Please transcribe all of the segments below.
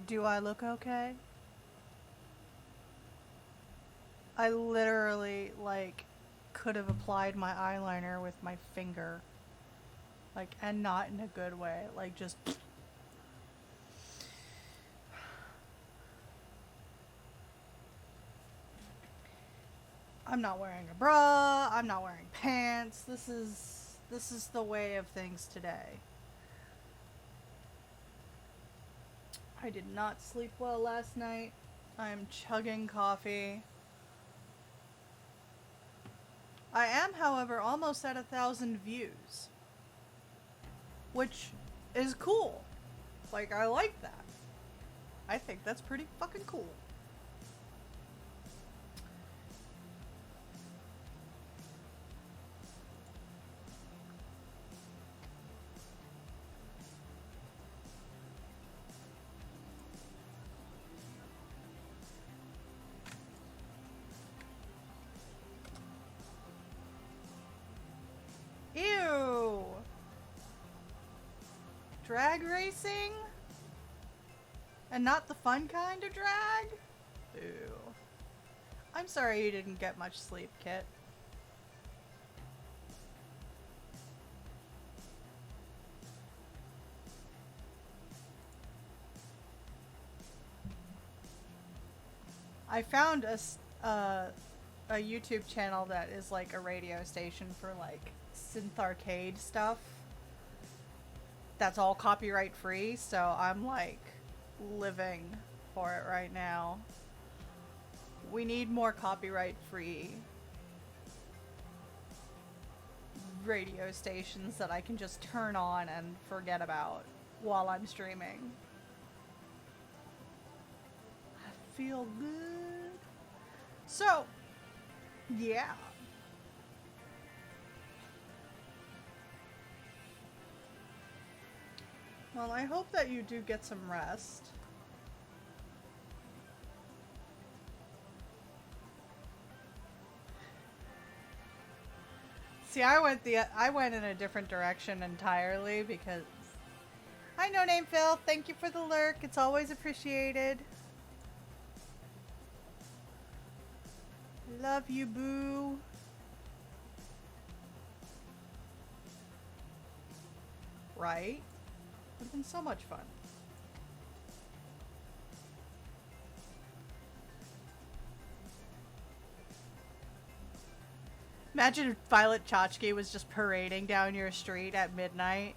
Do I look okay? I literally, like, could have applied my eyeliner with my finger. Like, and not in a good way. Like, just... I'm not wearing a bra. I'm not wearing pants. This is the way of things today. I did not sleep well last night. I'm chugging coffee. I am, however, almost at 1,000 views. Which is cool. Like, I like that. I think that's pretty fucking cool. Ew! Drag racing? And not the fun kind of drag? Ew. I'm sorry you didn't get much sleep, Kit. I found a YouTube channel that is like a radio station for like synth arcade stuff. That's all copyright free, so I'm like living for it right now. We need more copyright free radio stations that I can just turn on and forget about while I'm streaming. I feel good. So, yeah. Well, I hope that you do get some rest. See, I went in a different direction entirely because... Hi, No Name Phil. Thank you for the lurk. It's always appreciated. Love you, boo. Right? Would have been so much fun. Imagine if Violet Chachki was just parading down your street at midnight.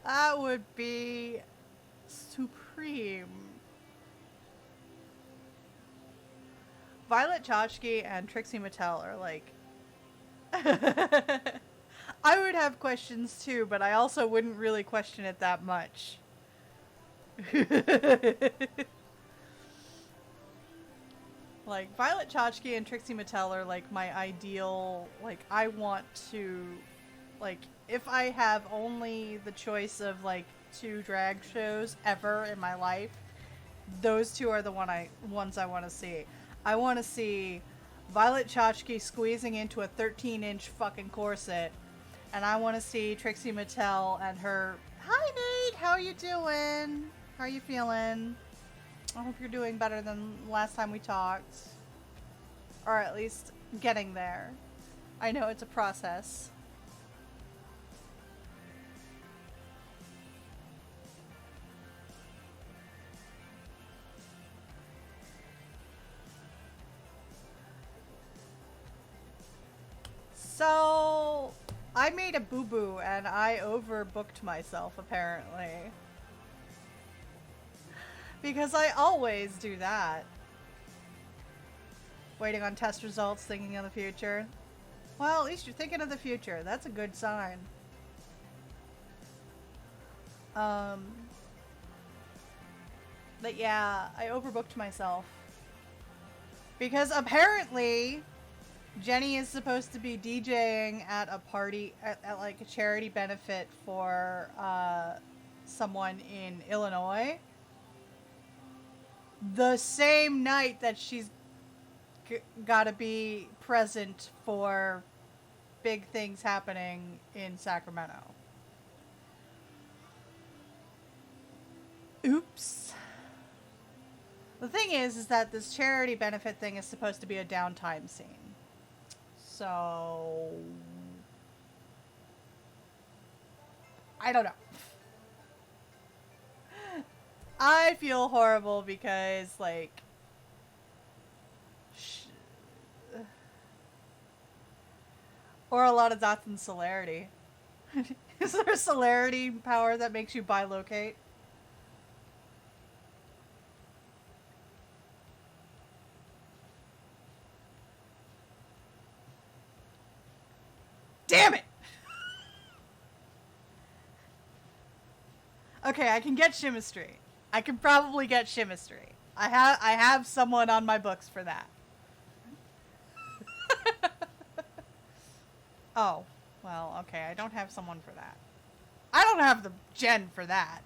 That would be supreme. Violet Chachki and Trixie Mattel are like... I would have questions too, but I also wouldn't really question it that much. Like, Violet Chachki and Trixie Mattel are like my ideal, like, I want to, like, if I have only the choice of like 2 drag shows ever in my life, those 2 are the ones I want to see. I want to see Violet Chachki squeezing into a 13-inch fucking corset, and I want to see Trixie Mattel and her, "Hi Nate, how are you doing? How are you feeling? I hope you're doing better than last time we talked." Or at least getting there. I know it's a process. So, I made a boo-boo and I overbooked myself, apparently. Because I always do that. Waiting on test results, thinking of the future. Well, at least you're thinking of the future. That's a good sign. But yeah, I overbooked myself. Because apparently... Jenny is supposed to be DJing at a party, at like a charity benefit for someone in Illinois. The same night that she's gotta be present for big things happening in Sacramento. Oops. The thing is that this charity benefit thing is supposed to be a downtime scene. So I don't know. I feel horrible because, like, or a lot of dots in celerity. Is there a celerity power that makes you bilocate? Damn it! Okay, I can get Chemistry. I can probably get Chemistry. I have someone on my books for that. Oh, well, okay, I don't have someone for that. I don't have the gen for that.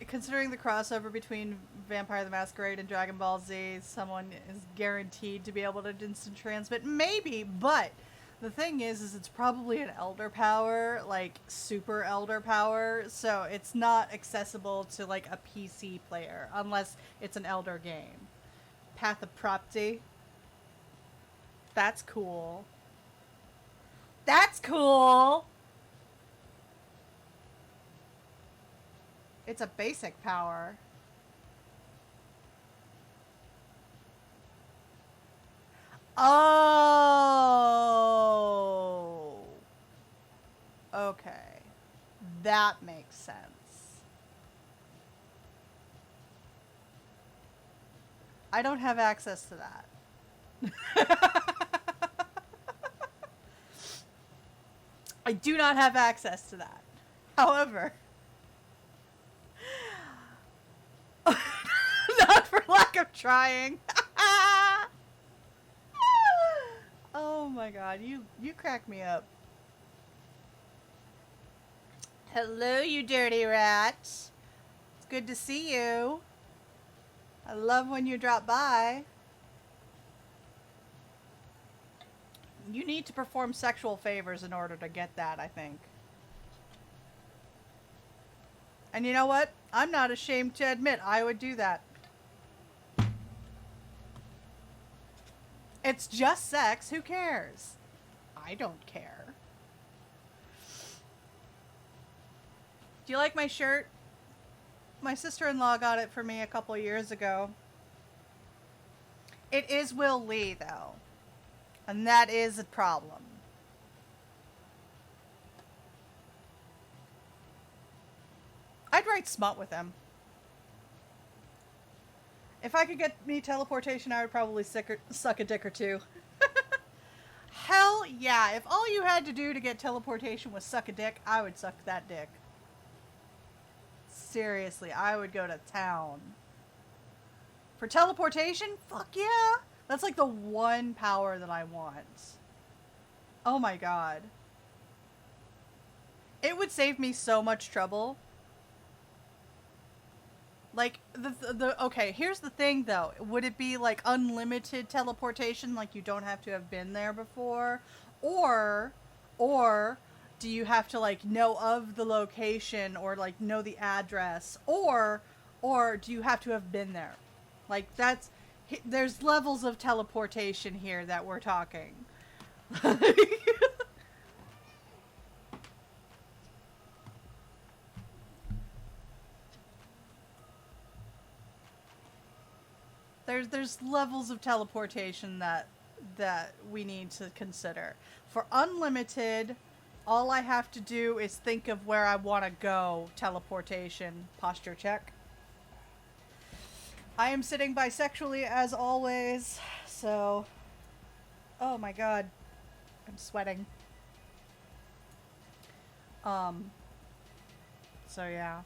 Considering the crossover between Vampire the Masquerade and Dragon Ball Z, someone is guaranteed to be able to instant transmit. Maybe, but the thing is it's probably an elder power, like super elder power, so it's not accessible to like a PC player unless it's an elder game. Path of Propti. That's cool. That's cool! It's a basic power. Oh. Okay. That makes sense. I don't have access to that. I do not have access to that. However, not for lack of trying. Oh my god, you crack me up. Hello, you dirty rat. It's good to see you. I love when you drop by. You need to perform sexual favors in order to get that, I think. And you know what? I'm not ashamed to admit I would do that. It's just sex. Who cares? I don't care. Do you like my shirt? My sister-in-law got it for me a couple years ago. It is Will Lee, though. And that is a problem. I'd write smut with him. If I could get me teleportation, I would probably suck a dick or two. Hell yeah. If all you had to do to get teleportation was suck a dick, I would suck that dick. Seriously, I would go to town. For teleportation? Fuck yeah. That's like the one power that I want. Oh my god. It would save me so much trouble. Like, okay, here's the thing, though. Would it be, like, unlimited teleportation, like you don't have to have been there before? Or do you have to, like, know of the location or, like, know the address? Or do you have to have been there? Like, there's levels of teleportation here that we're talking. There's levels of teleportation that we need to consider. For unlimited, all I have to do is think of where I want to go. Teleportation. Posture check. I am sitting bisexually as always, so... Oh my god. I'm sweating. So yeah.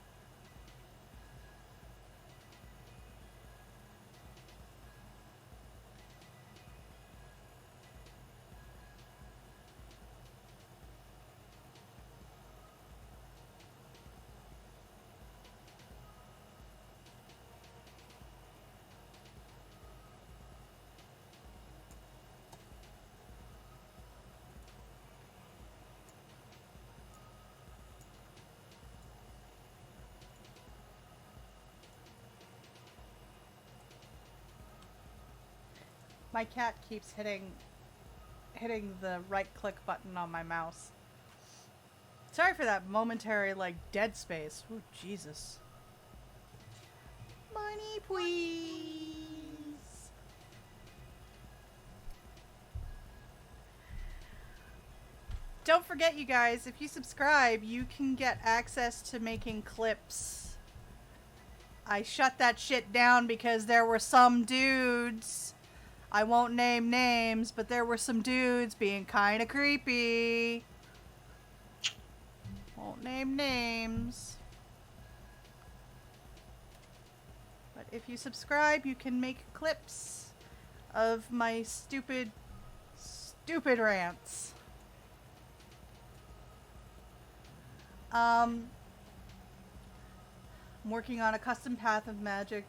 My cat keeps hitting the right click button on my mouse. Sorry for that momentary, like, dead space. Ooh, Jesus. Money, please. Don't forget, you guys, if you subscribe, you can get access to making clips. I shut that shit down because there were some dudes, I won't name names, but there were some dudes being kind of creepy. Won't name names. But if you subscribe, you can make clips of my stupid rants. I'm working on a custom path of magic.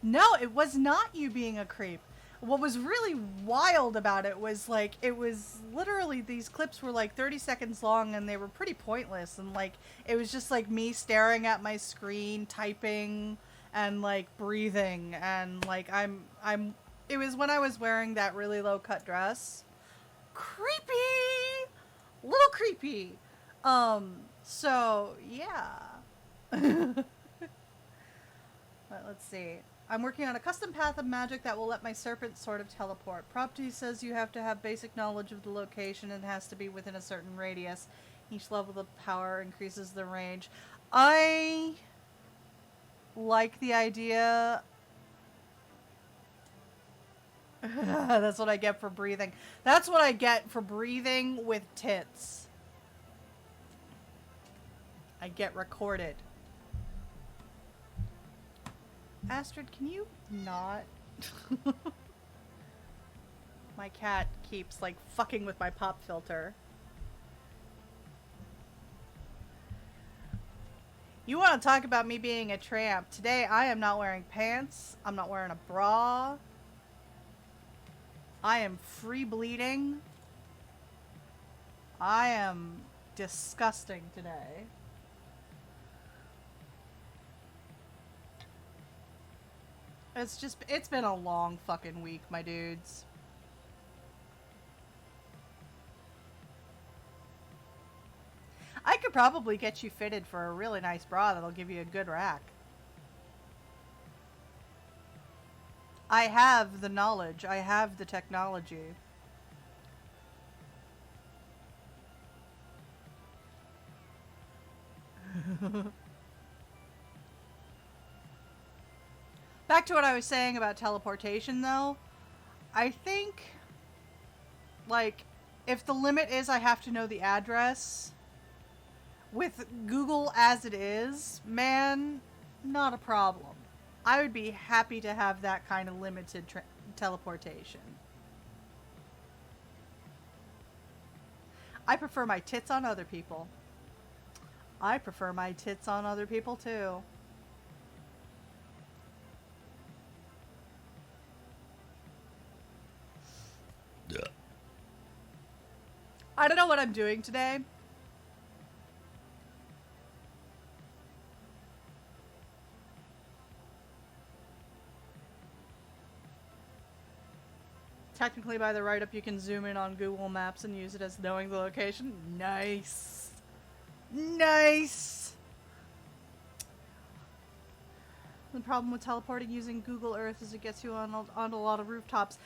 No, it was not you being a creep. What was really wild about it was, like, it was literally, these clips were like 30 seconds long and they were pretty pointless, and like it was just like me staring at my screen, typing and like breathing, and like it was when I was wearing that really low cut dress. Creepy! Little creepy. So yeah. But let's see. I'm working on a custom path of magic that will let my serpent sort of teleport. Property says you have to have basic knowledge of the location and has to be within a certain radius. Each level of power increases the range. I like the idea. That's what I get for breathing. That's what I get for breathing with tits. I get recorded. Astrid, can you not? My cat keeps, like, fucking with my pop filter. You want to talk about me being a tramp. Today, I am not wearing pants. I'm not wearing a bra. I am free bleeding. I am disgusting today. It's been a long fucking week, my dudes. I could probably get you fitted for a really nice bra that'll give you a good rack. I have the knowledge. I have the technology. Back to what I was saying about teleportation, though. I think, like, if the limit is I have to know the address, with Google as it is, man, not a problem. I would be happy to have that kind of limited teleportation. I prefer my tits on other people. I prefer my tits on other people, too. Yeah. I don't know what I'm doing today. Technically, by the write-up, you can zoom in on Google Maps and use it as knowing the location. Nice. Nice. The problem with teleporting using Google Earth is it gets you on a lot of rooftops.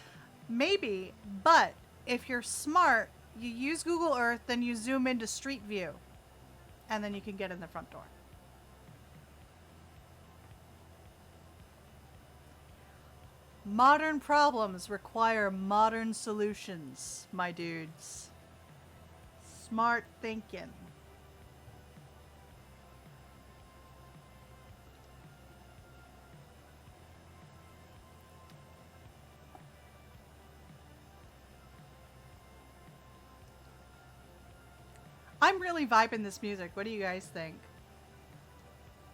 Maybe, but if you're smart, you use Google Earth, then you zoom into Street View, and then you can get in the front door. Modern problems require modern solutions, my dudes. Smart thinking. I'm really vibing this music. What do you guys think?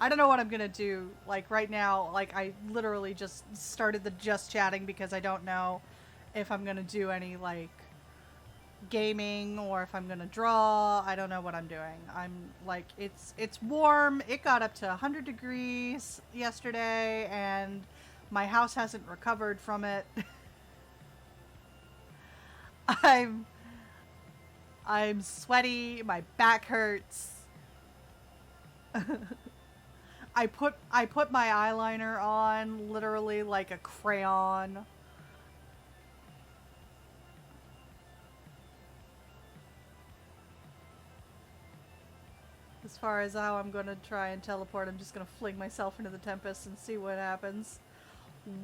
I don't know what I'm gonna do. Like, right now, like, I literally just started the just chatting because I don't know if I'm gonna do any, like, gaming or if I'm gonna draw. I don't know what I'm doing. I'm, like, it's warm. It got up to 100 degrees yesterday, and My house hasn't recovered from it. I'm sweaty, my back hurts. I put my eyeliner on literally like a crayon. As far as how I'm gonna try and teleport, I'm just gonna fling myself into the Tempest and see what happens.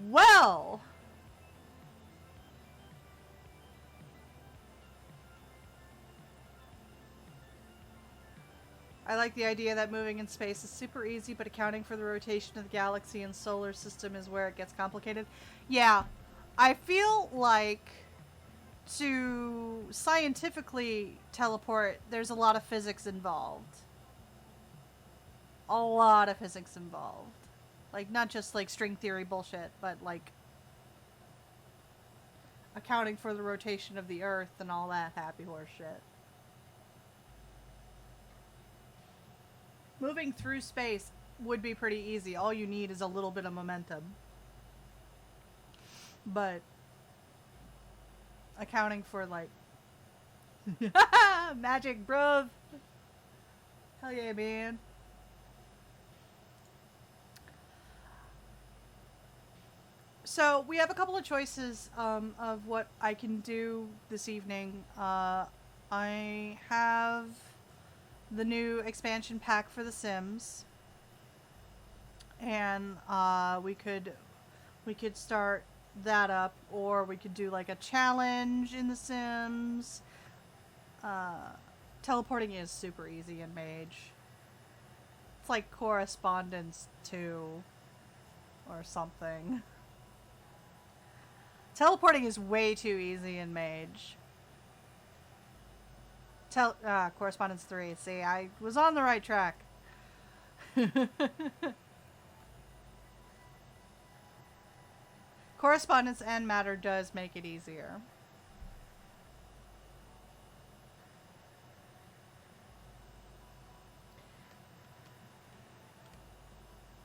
Well! I like the idea that moving in space is super easy, but accounting for the rotation of the galaxy and solar system is where it gets complicated. Yeah, I feel like to scientifically teleport, there's a lot of physics involved. A lot of physics involved. Like, not just like string theory bullshit, but like accounting for the rotation of the Earth and all that happy horse shit. Moving through space would be pretty easy. All you need is a little bit of momentum. But accounting for like magic, bruv. Hell yeah, man. So we have a couple of choices of what I can do this evening. I have the new expansion pack for The Sims, and we could start that up, or we could do like a challenge in The Sims. Teleporting is super easy in Mage. It's like Correspondence 2 or something. Teleporting is way too easy in Mage. Correspondence 3. See, I was on the right track. Correspondence and matter does make it easier.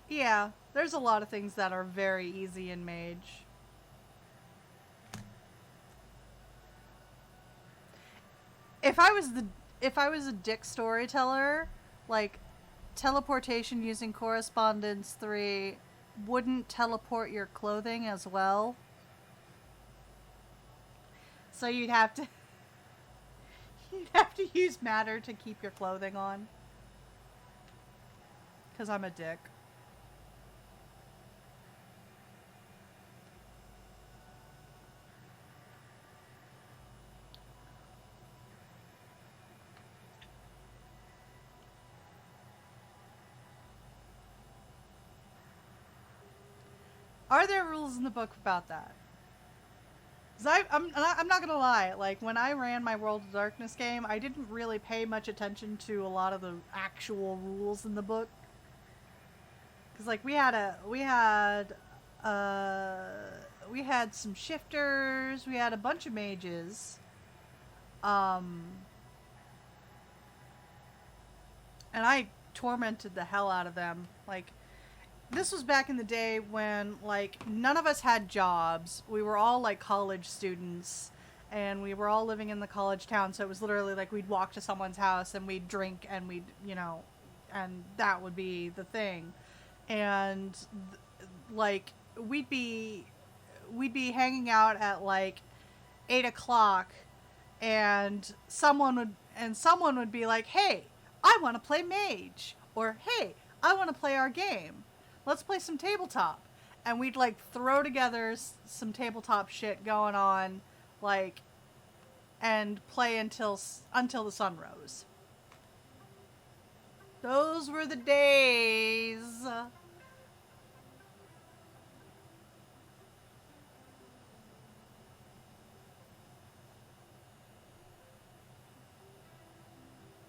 Yeah, there's a lot of things that are very easy in Mage. If I was a dick storyteller, like, teleportation using Correspondence 3 wouldn't teleport your clothing as well. So you'd have to use matter to keep your clothing on. 'Cause I'm a dick. Are there rules in the book about that? Because I'm not gonna lie, like, when I ran my World of Darkness game, I didn't really pay much attention to a lot of the actual rules in the book. Because, like, we had some shifters, we had a bunch of mages, and I tormented the hell out of them. Like, this was back in the day when, like, none of us had jobs. We were all, like, college students, and we were all living in the college town, so it was literally, like, we'd walk to someone's house, and we'd drink, and we'd, you know, and that would be the thing. And, like, we'd be hanging out at, like, 8 o'clock, and someone would be like, hey, I want to play Mage, or, hey, I want to play our game. Let's play some tabletop. And we'd, like, throw together some tabletop shit going on, like, and play until the sun rose. Those were the days.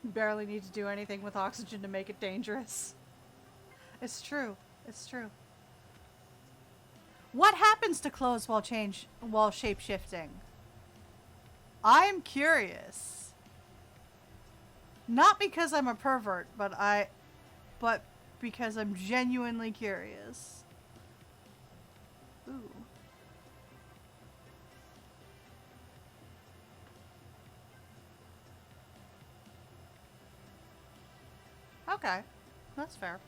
You barely need to do anything with oxygen to make it dangerous. It's true. It's true. What happens to clothes while shape-shifting? I'm curious. Not because I'm a pervert, but because I'm genuinely curious. Ooh. Okay. That's fair.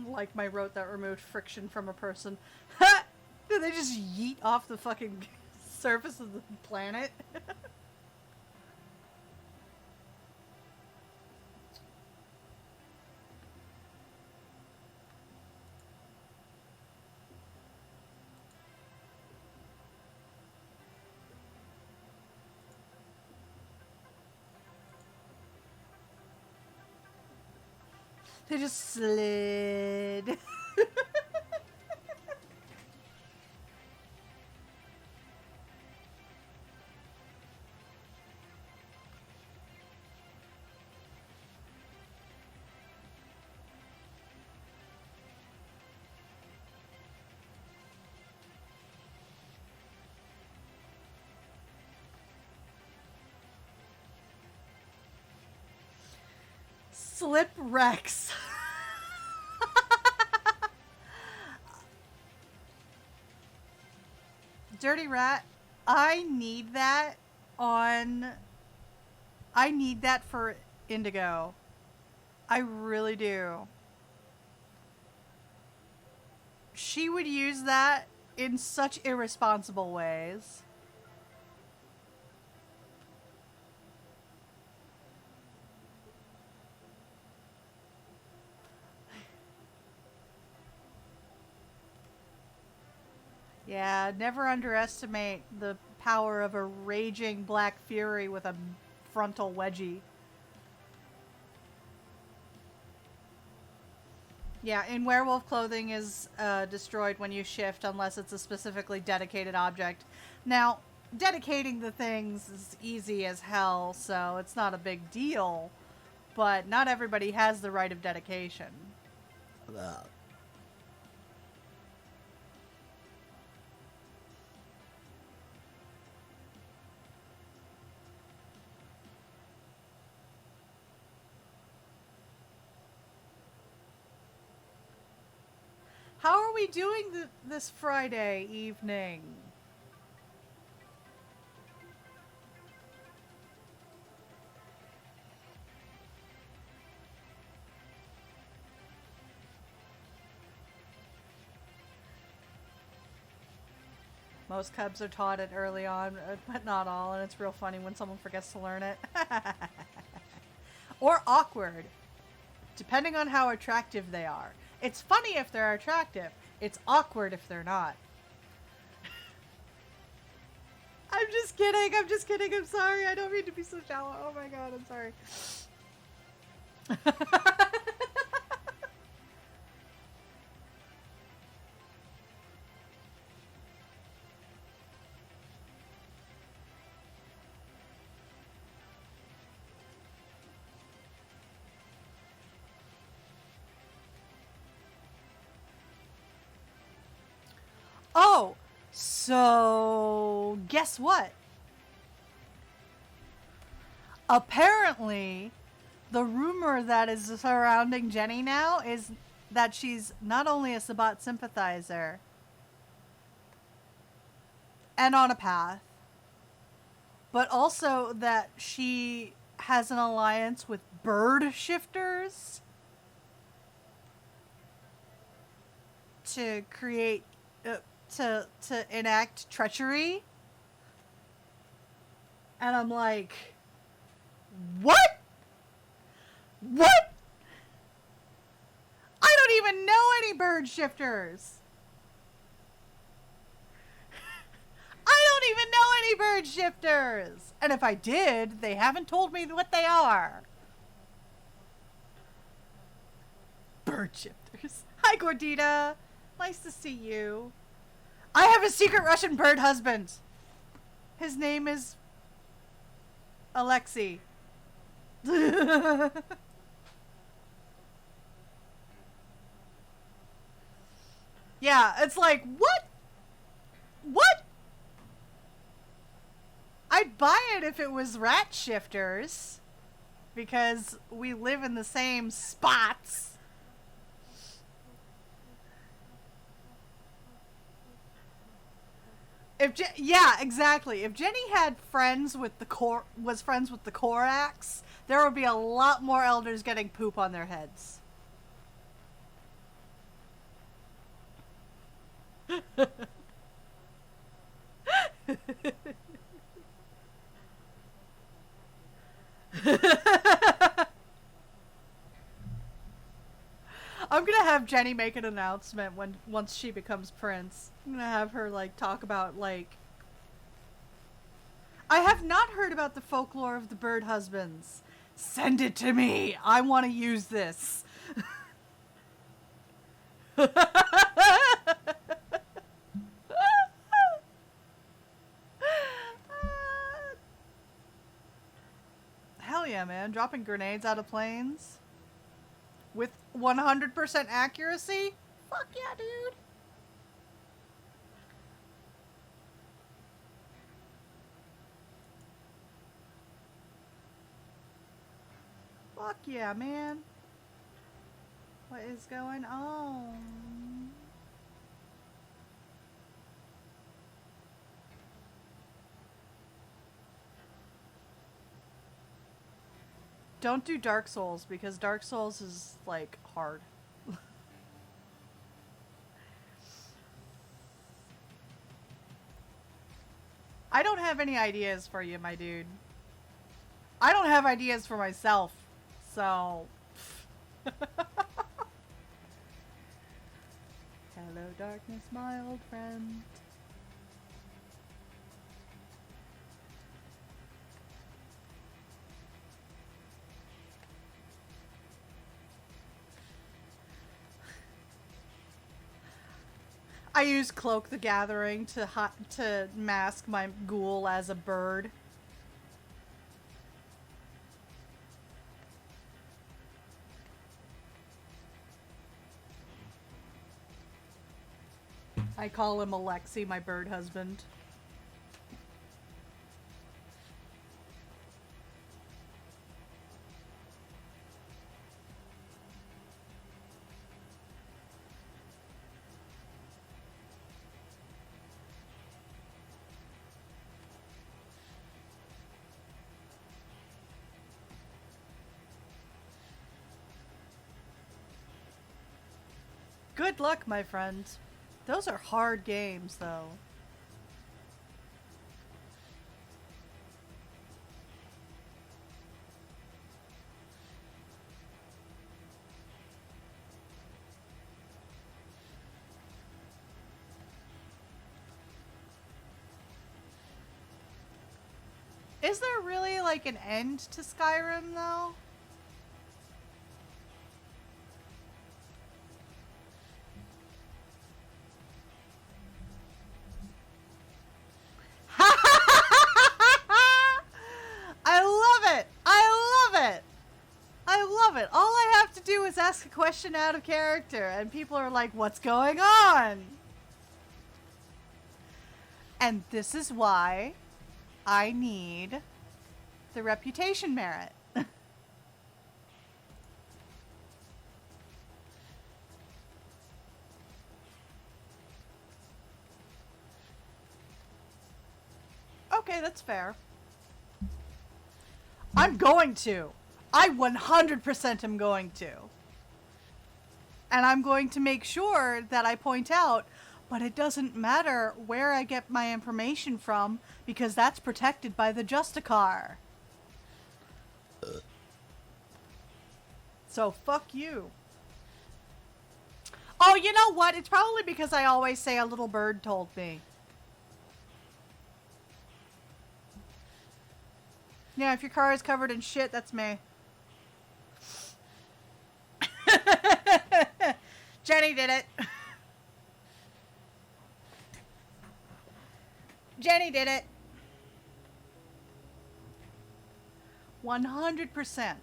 Like my rote that removed friction from a person. Did they just yeet off the fucking surface of the planet? They just slid. Slip Rex. Dirty Rat, I need that for Indigo. I really do. She would use that in such irresponsible ways. Yeah, never underestimate the power of a raging black fury with a frontal wedgie. Yeah, in werewolf clothing is destroyed when you shift unless it's a specifically dedicated object. Now, dedicating the things is easy as hell, so it's not a big deal. But not everybody has the right of dedication. How are we doing this Friday evening? Most cubs are taught it early on, but not all, and it's real funny when someone forgets to learn it. Or awkward, depending on how attractive they are. It's funny if they're attractive. It's awkward if they're not. I'm just kidding. I'm just kidding. I'm sorry. I don't mean to be so shallow. Oh my god, I'm sorry. Oh, so guess what? Apparently, the rumor that is surrounding Jenny now is that she's not only a Sabat sympathizer and on a path, but also that she has an alliance with bird shifters to create to enact treachery. And I'm like, what? What? I don't even know any bird shifters. I don't even know any bird shifters. And if I did, they haven't told me what they are. Bird shifters. Hi, Gordita. Nice to see you. I have a secret Russian bird husband. His name is Alexei. Yeah, it's like, what? What? I'd buy it if it was rat shifters, because we live in the same spots. Yeah, exactly. If Jenny had friends with the was friends with the Korax, there would be a lot more elders getting poop on their heads. I'm gonna have Jenny make an announcement once she becomes prince. I'm gonna have her like talk about like, I have not heard about the folklore of the bird husbands. Send it to me. I want to use this. Hell yeah, man. Dropping grenades out of planes with 100% accuracy? Fuck yeah, dude. Fuck yeah, man. What is going on? Don't do Dark Souls because Dark Souls is like hard. I don't have any ideas for you, my dude. I don't have ideas for myself, so... Hello, darkness, my old friend. I use Cloak the Gathering to mask my ghoul as a bird. I call him Alexi, my bird husband. Good luck, my friend. Those are hard games, though. Is there really, like, an end to Skyrim, though? I love it! I love it! I love it! All I have to do is ask a question out of character, and people are like, what's going on? And this is why I need the reputation merit. Okay, that's fair. I'm going to. I 100% am going to. And I'm going to make sure that I point out, but it doesn't matter where I get my information from because that's protected by the Justicar. So fuck you. Oh, you know what? It's probably because I always say a little bird told me. Yeah, if your car is covered in shit, that's me. Jenny did it. Jenny did it. 100%.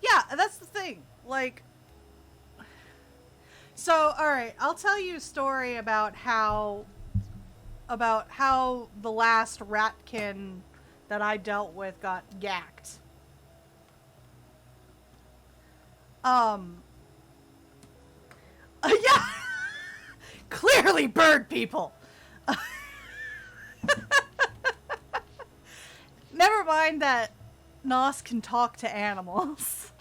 Yeah, that's the thing. Like, so, alright, I'll tell you a story about how the last ratkin that I dealt with got gacked. Um, yeah, clearly bird people. Never mind that Nos can talk to animals.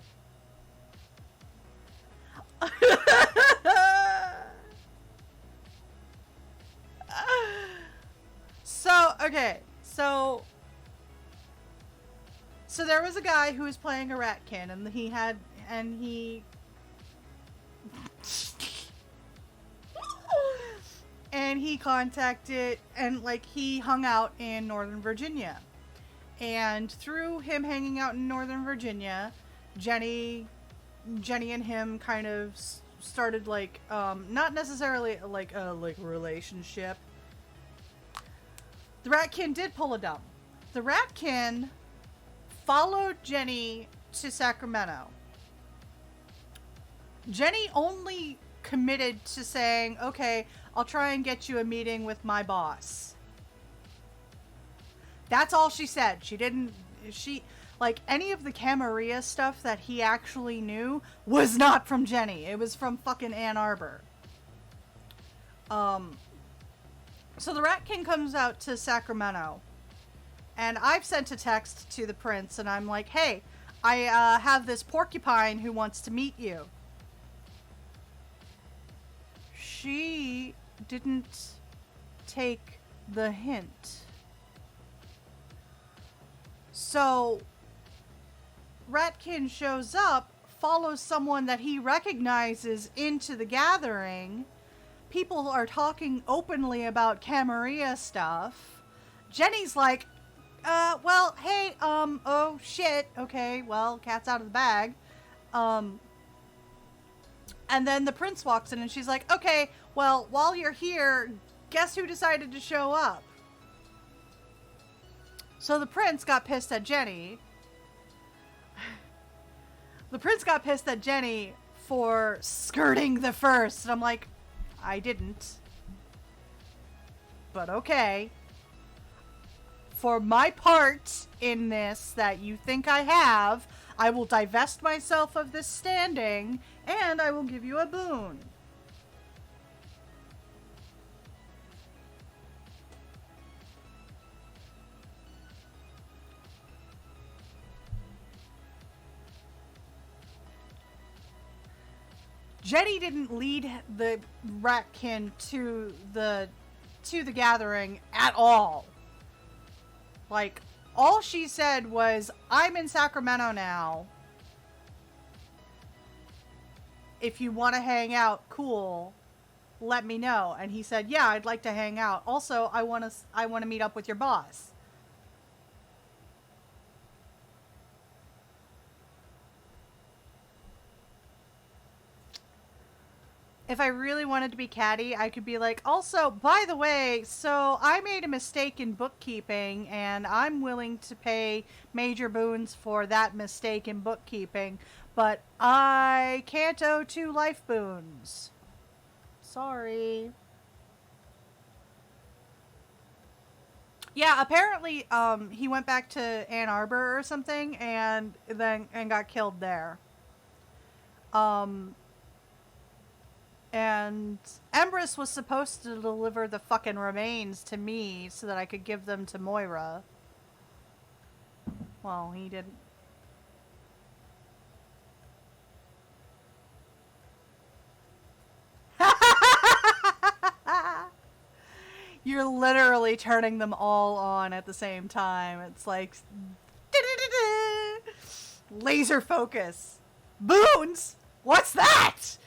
So, okay, so there was a guy who was playing a ratkin, and he and he contacted, and like he hung out in Northern Virginia, and through him hanging out in Northern Virginia, Jenny and him kind of started like not necessarily like a relationship. The ratkin did pull a dumb. The ratkin followed Jenny to Sacramento. Jenny only committed to saying, okay, I'll try and get you a meeting with my boss. That's all she said. Like, any of the Camarilla stuff that he actually knew was not from Jenny. It was from fucking Ann Arbor. So the Rat King comes out to Sacramento. And I've sent a text to the prince, and I'm like, hey, I have this porcupine who wants to meet you. She didn't take the hint. So Ratkin shows up, follows someone that he recognizes into the gathering. People are talking openly about Camarilla stuff. Jenny's like, well, hey, oh shit, okay, well, cat's out of the bag. And then the prince walks in and she's like, okay, well, while you're here, guess who decided to show up? So the prince got pissed at Jenny. The prince got pissed at Jenny for skirting the first. And I'm like, I didn't. But okay. For my part in this that you think I have, I will divest myself of this standing, and I will give you a boon. Jenny didn't lead the Ratkin to the gathering at all. Like, all she said was, I'm in Sacramento now. If you want to hang out, cool. Let me know. And he said, yeah, I'd like to hang out. Also, I want to meet up with your boss. If I really wanted to be catty, I could be like, also, by the way, so I made a mistake in bookkeeping, and I'm willing to pay major boons for that mistake in bookkeeping, but I can't owe 2 life boons. Sorry. Yeah, apparently, he went back to Ann Arbor or something, and got killed there. And Empress was supposed to deliver the fucking remains to me so that I could give them to Moira. Well, he didn't. You're literally turning them all on at the same time. It's like laser focus. Boons? What's that?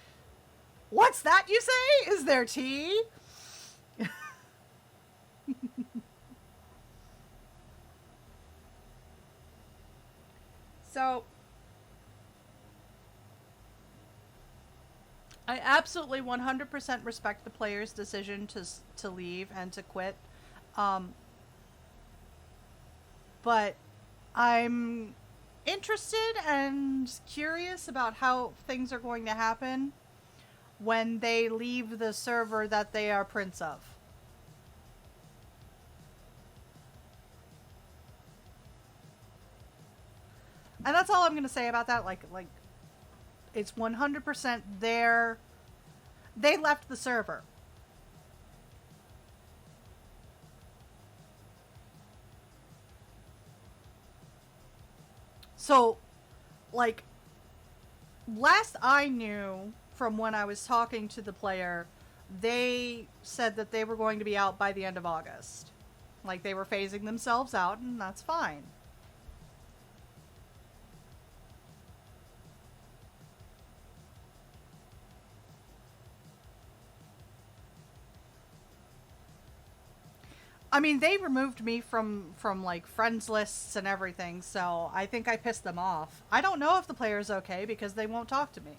What's that you say? Is there tea? So, I absolutely 100% respect the player's decision to leave and to quit. But I'm interested and curious about how things are going to happen when they leave the server that they are prince of. And that's all I'm going to say about that. Like, It's 100% their. They left the server. So, like, last I knew from when I was talking to the player, they said that they were going to be out by the end of August. Like, they were phasing themselves out, and that's fine. I mean, they removed me from like friends lists and everything, so I think I pissed them off. I don't know if the player's okay because they won't talk to me.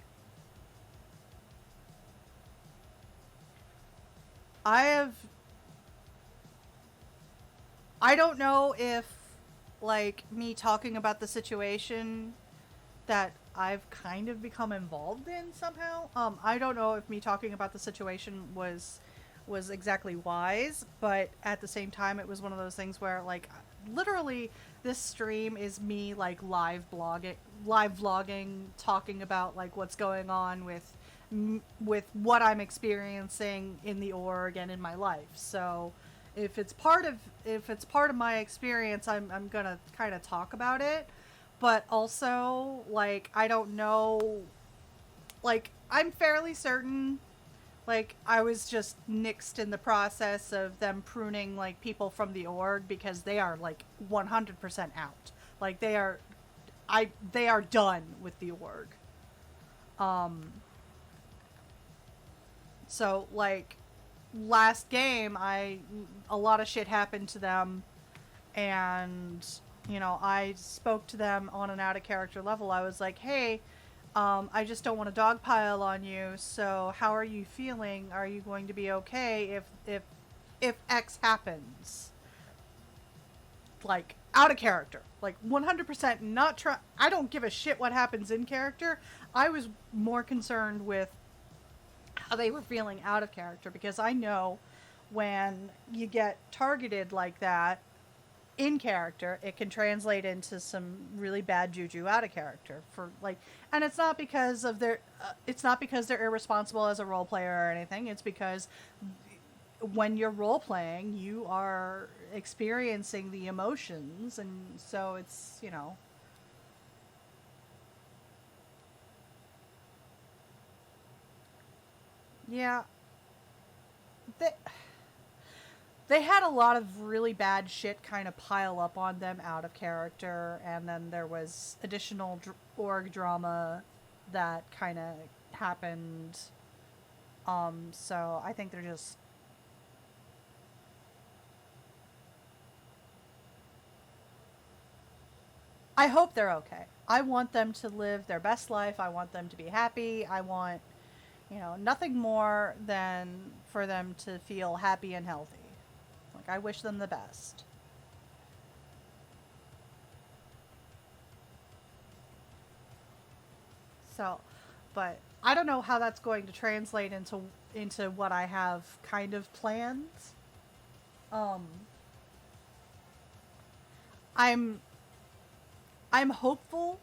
I have I don't know if like me talking about the situation that I've kind of become involved in somehow. I don't know if me talking about the situation was exactly wise, but at the same time, it was one of those things where like literally this stream is me like live vlogging, talking about like what's going on with what I'm experiencing in the org and in my life. So if it's part of my experience, I'm gonna kind of talk about it, but also like I don't know, like I'm fairly certain like I was just nixed in the process of them pruning like people from the org because they are like 100% out. Like they are done with the org. Um so like last game a lot of shit happened to them, and I spoke to them on an out of character level. I was like, hey, I just don't want to dogpile on you, so how are you feeling? Are you going to be okay if X happens? Like out of character, like 100% not try. I don't give a shit what happens in character. I was more concerned with how they were feeling out of character, because I know when you get targeted like that in character, it can translate into some really bad juju out of character for like, and it's not because of their, it's not because they're irresponsible as a role player or anything. It's because when you're role playing, you are experiencing the emotions, and so it's. Yeah, they they had a lot of really bad shit kind of pile up on them out of character, and then there was additional org drama that kind of happened. So I think they're just. I hope they're okay. I want them to live their best life. I want them to be happy. I want, nothing more than for them to feel happy and healthy. Like, I wish them the best. So, but I don't know how that's going to translate into what I have kind of planned. Um, I'm I'm hopeful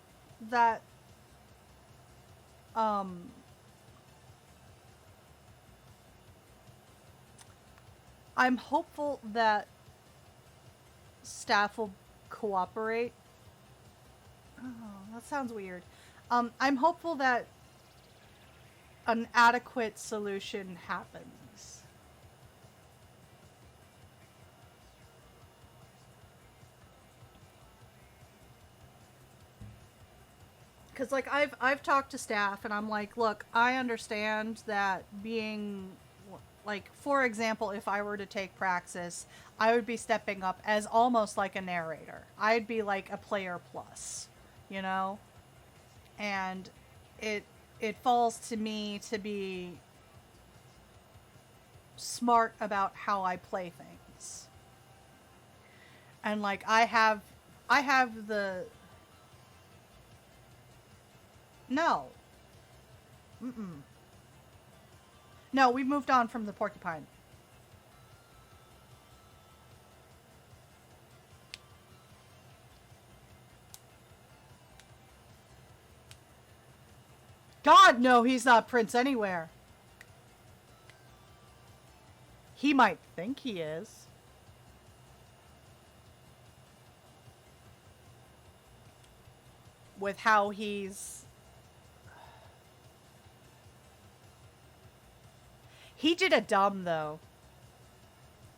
that um I'm hopeful that staff will cooperate. Oh, that sounds weird. I'm hopeful that an adequate solution happens. Because like I've talked to staff, and I'm like, look, I understand that being like, for example, if I were to take Praxis, I would be stepping up as almost like a narrator. I'd be like a player plus, you know? And it it falls to me to be smart about how I play things. And like I have the. No. Mm-mm. No, we've moved on from the porcupine. God, no, he's not Prince anywhere. He might think he is. With how he's... He did a dumb, though.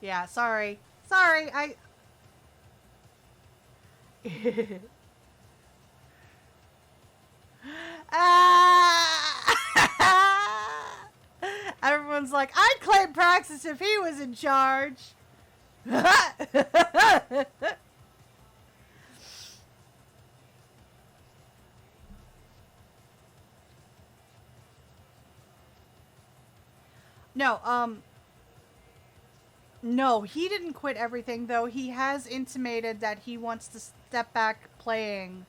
Yeah, sorry. Sorry, I... Everyone's like, I'd claim Praxis if he was in charge. No, no, he didn't quit everything, though. He has intimated that he wants to step back playing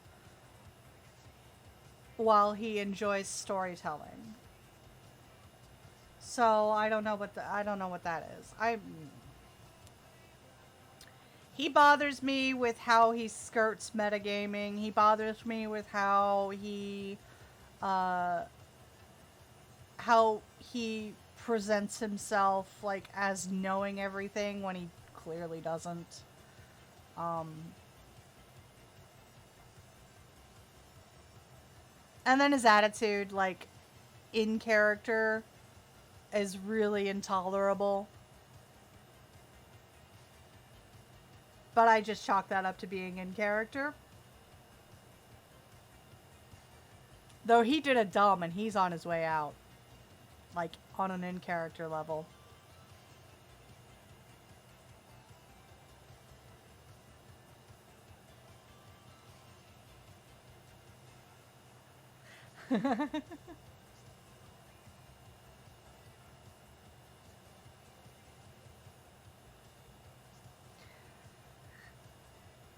while he enjoys storytelling. So I don't know what that is. He bothers me with how he skirts metagaming. He bothers me with how he presents himself like as knowing everything when he clearly doesn't. And then his attitude, like, in character is really intolerable. But I just chalk that up to being in character. Though he did a dumb and he's on his way out. Like, on an in-character level.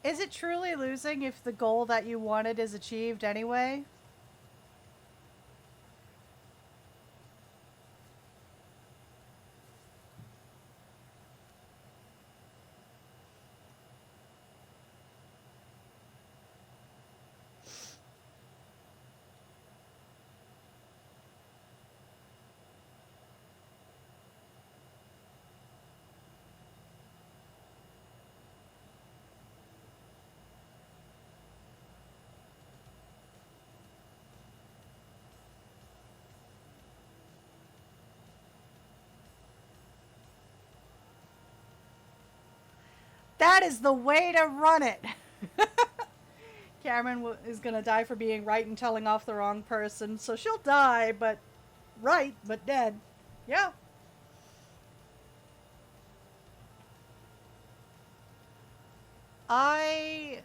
Is it truly losing if the goal that you wanted is achieved anyway? That is the way to run it. Cameron is going to die for being right and telling off the wrong person. So she'll die, but right, but dead. Yeah. I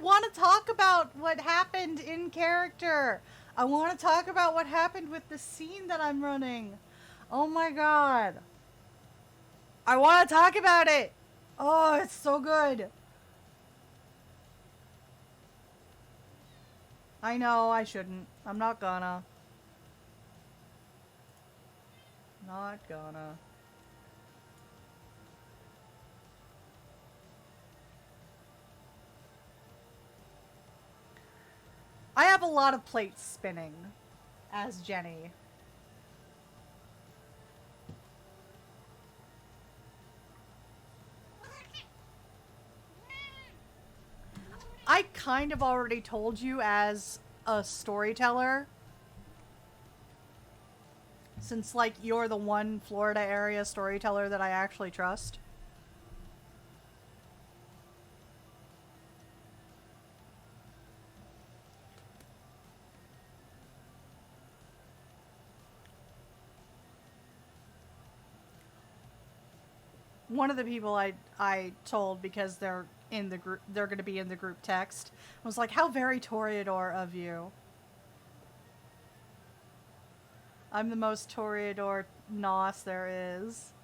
want to talk about what happened in character. I want to talk about what happened with the scene that I'm running. Oh my god. I want to talk about it. Oh, it's so good. I know, I shouldn't. I'm not gonna. Not gonna. I have a lot of plates spinning as Jenny. I kind of already told you as a storyteller, since like you're the one Florida area storyteller that I actually trust. One of the people I told, because they're in the group, they're going to be in the group text, was like, how very Toreador of you. I'm the most Toreador nos there is.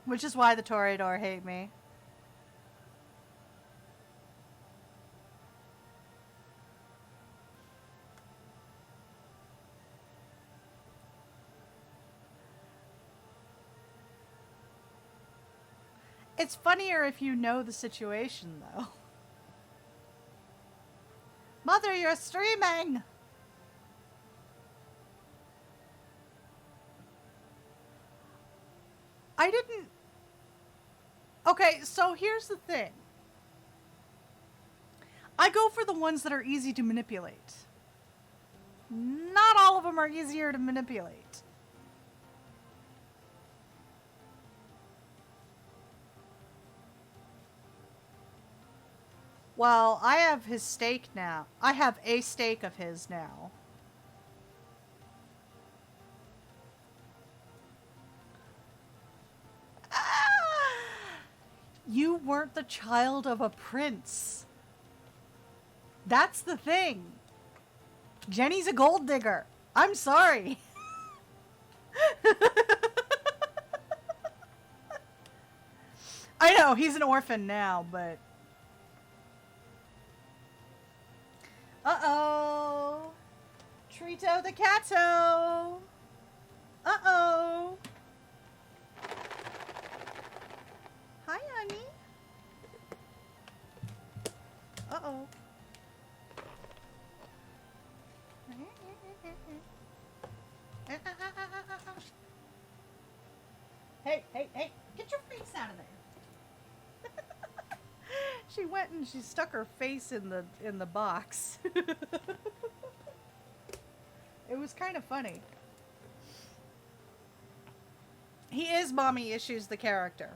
Which is why the Toreador hate me. It's funnier if you know the situation, though. Mother, you're streaming! I didn't... Okay, so here's the thing. I go for the ones that are easy to manipulate. Not all of them are easier to manipulate. Well, I have his stake now. I have a stake of his now. You weren't the child of a prince. That's the thing. Jenny's a gold digger. I'm sorry. I know, he's an orphan now, but... Uh-oh. Trito the Cato. Uh-oh. Hi, honey. Uh-oh. Hey, hey, hey. Get your face out of there. She went and she stuck her face in the box. It was kind of funny. He is mommy issues the character.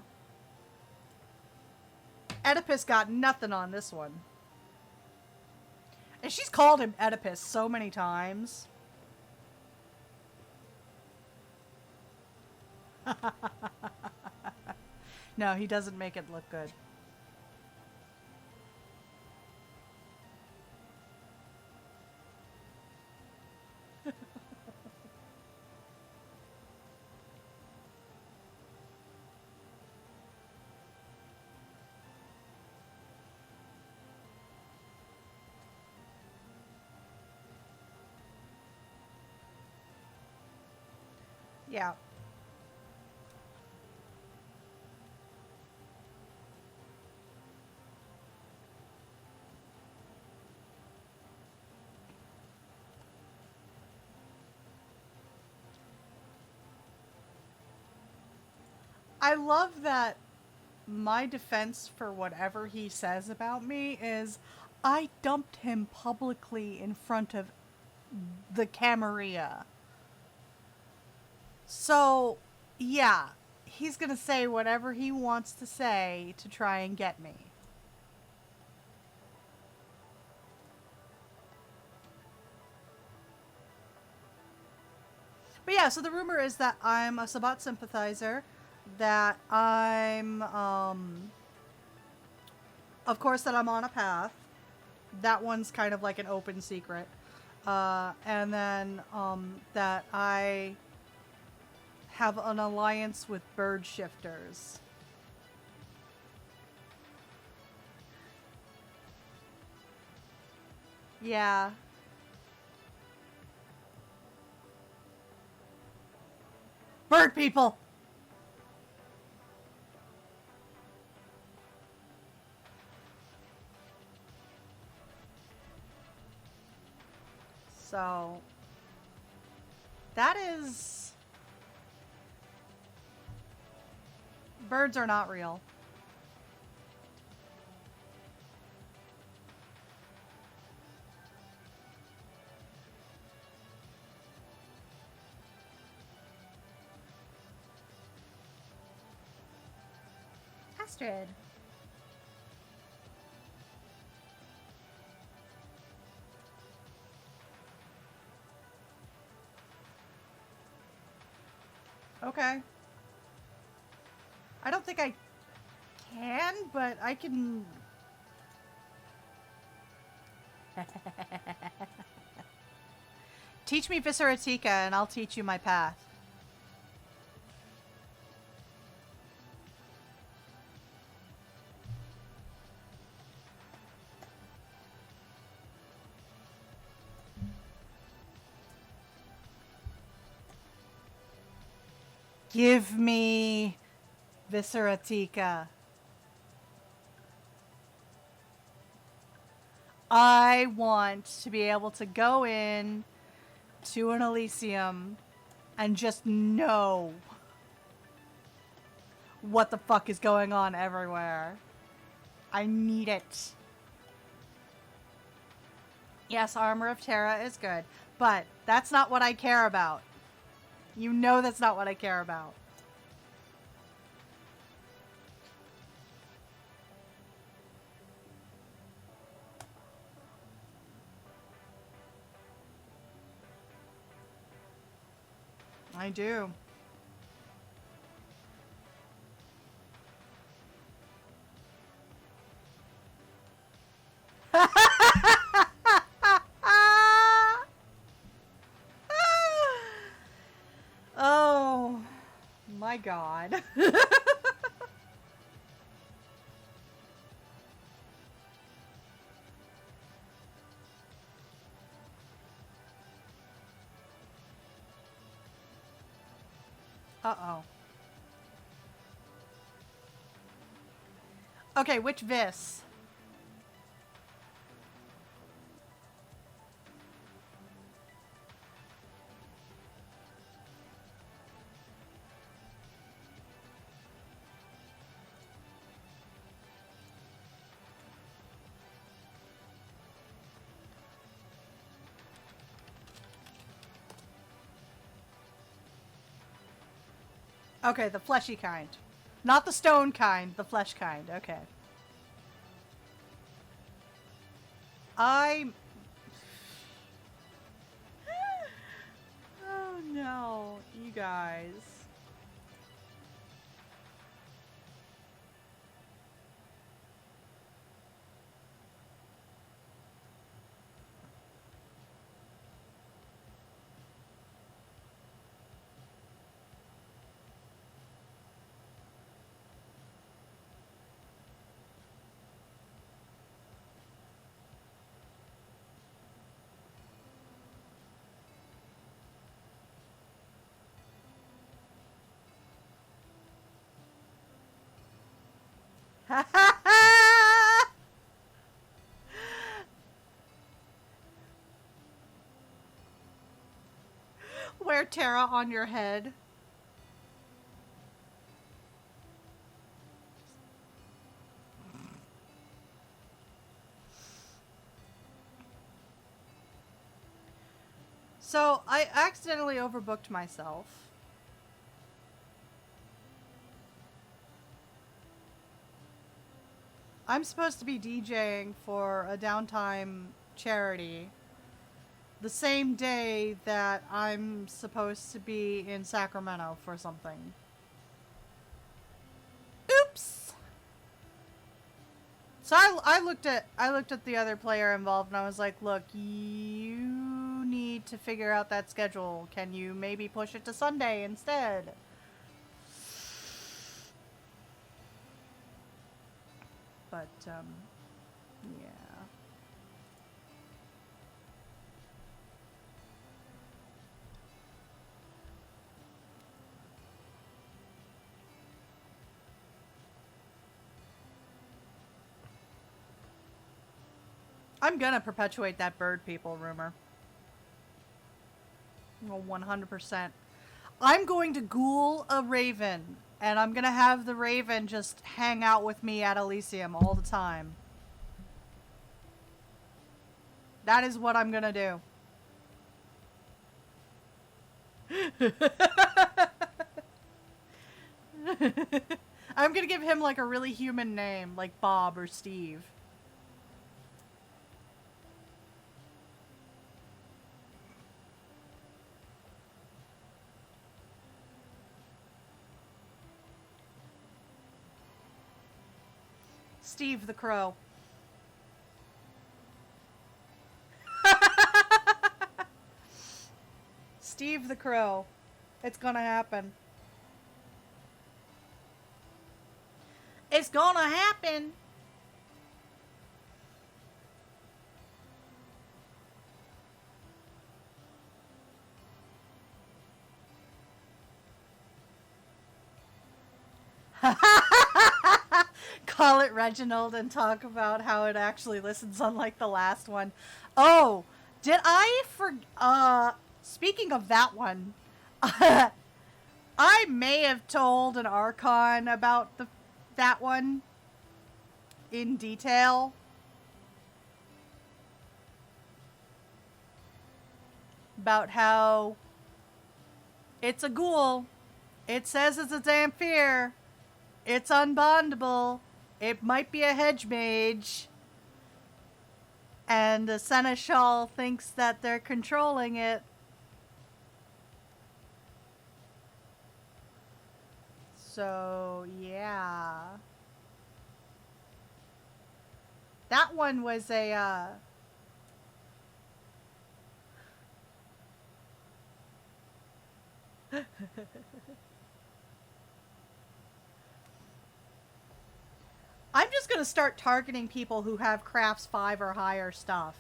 Oedipus got nothing on this one. And she's called him Oedipus so many times. No, he doesn't make it look good. Yeah. I love that my defense for whatever he says about me is I dumped him publicly in front of the Camarilla. So, yeah, he's gonna say whatever he wants to say to try and get me. But yeah, so the rumor is that I'm a Sabbat sympathizer, that I'm, of course, that I'm on a path. That one's kind of like an open secret. And then, that I have an alliance with bird shifters. Yeah. Bird people! So, that is... Birds are not real. Astrid. Okay. I don't think I can, but I can... Teach me Visceratica and I'll teach you my path. Give me Visceratica. I want to be able to go in to an Elysium and just know what the fuck is going on everywhere. I need it. Yes, Armor of Terra is good, but that's not what I care about. You know that's not what I care about. I do. Oh my god. Uh-oh. Okay, which Vis? Okay, the fleshy kind. Not the stone kind, the flesh kind. Okay. Oh no, you guys. Wear Terra on your head. So, I accidentally overbooked myself. I'm supposed to be DJing for a downtime charity the same day that I'm supposed to be in Sacramento for something. Oops. So I looked at the other player involved and I was like, look, you need to figure out that schedule. Can you maybe push it to Sunday instead? But yeah. I'm gonna perpetuate that bird people rumor. Well, 100%. I'm going to ghoul a raven, and I'm gonna have the raven just hang out with me at Elysium all the time. That is what I'm gonna do. I'm gonna give him like a really human name, like Bob or Steve. Steve the Crow. Steve the Crow. It's gonna happen. It's gonna happen. call it Reginald and talk about how it actually listens unlike the last one. Oh, did I speaking of that one, I may have told an Archon about that one in detail. About how it's a ghoul. It says it's a Zamfir. It's unbondable. It might be a hedge mage. And the Seneschal thinks that they're controlling it. So, yeah. That one was a, I'm just going to start targeting people who have crafts 5 or higher stuff.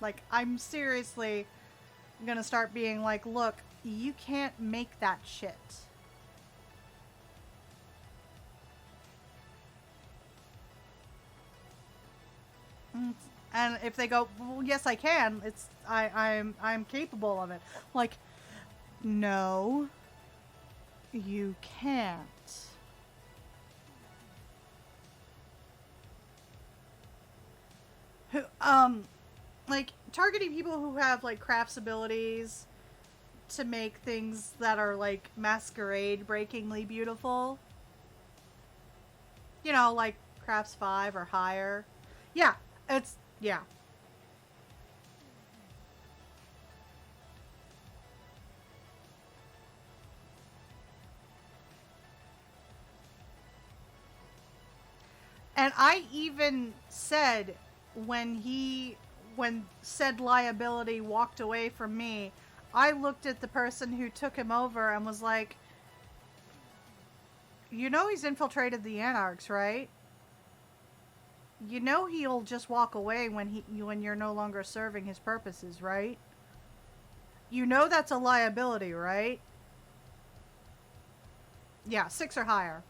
Like, I'm seriously going to start being like, look, you can't make that shit. And if they go, well, yes, I can. I'm capable of it. Like, no, you can't. Who, like, targeting people who have, like, crafts abilities to make things that are, like, masquerade breakingly beautiful. You know, like, crafts 5 or higher. Yeah, yeah. And I even said when said liability walked away from me, I looked at the person who took him over and was like, you know he's infiltrated the Anarchs, right? You know he'll just walk away when you're no longer serving his purposes, right? You know that's a liability, right? Yeah, 6 or higher.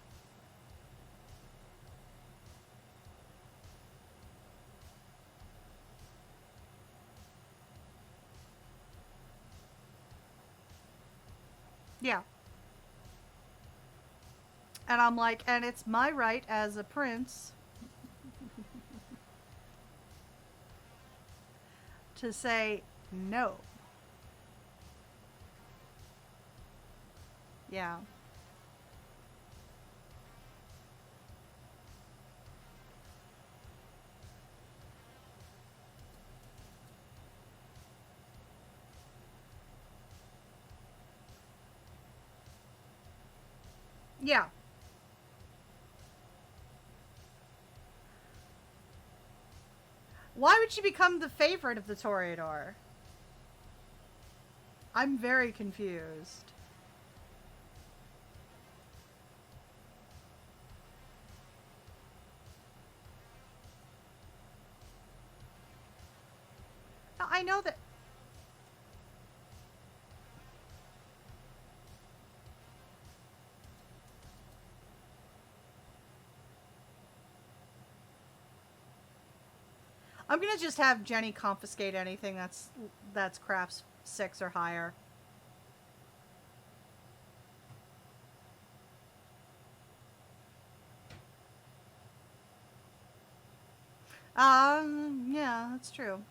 Yeah. And I'm like, and it's my right as a prince to say no. Yeah. Yeah. Why would she become the favorite of the Toreador? I'm very confused. I know that. I'm gonna just have Jenny confiscate anything that's crafts 6 or higher. Yeah, that's true.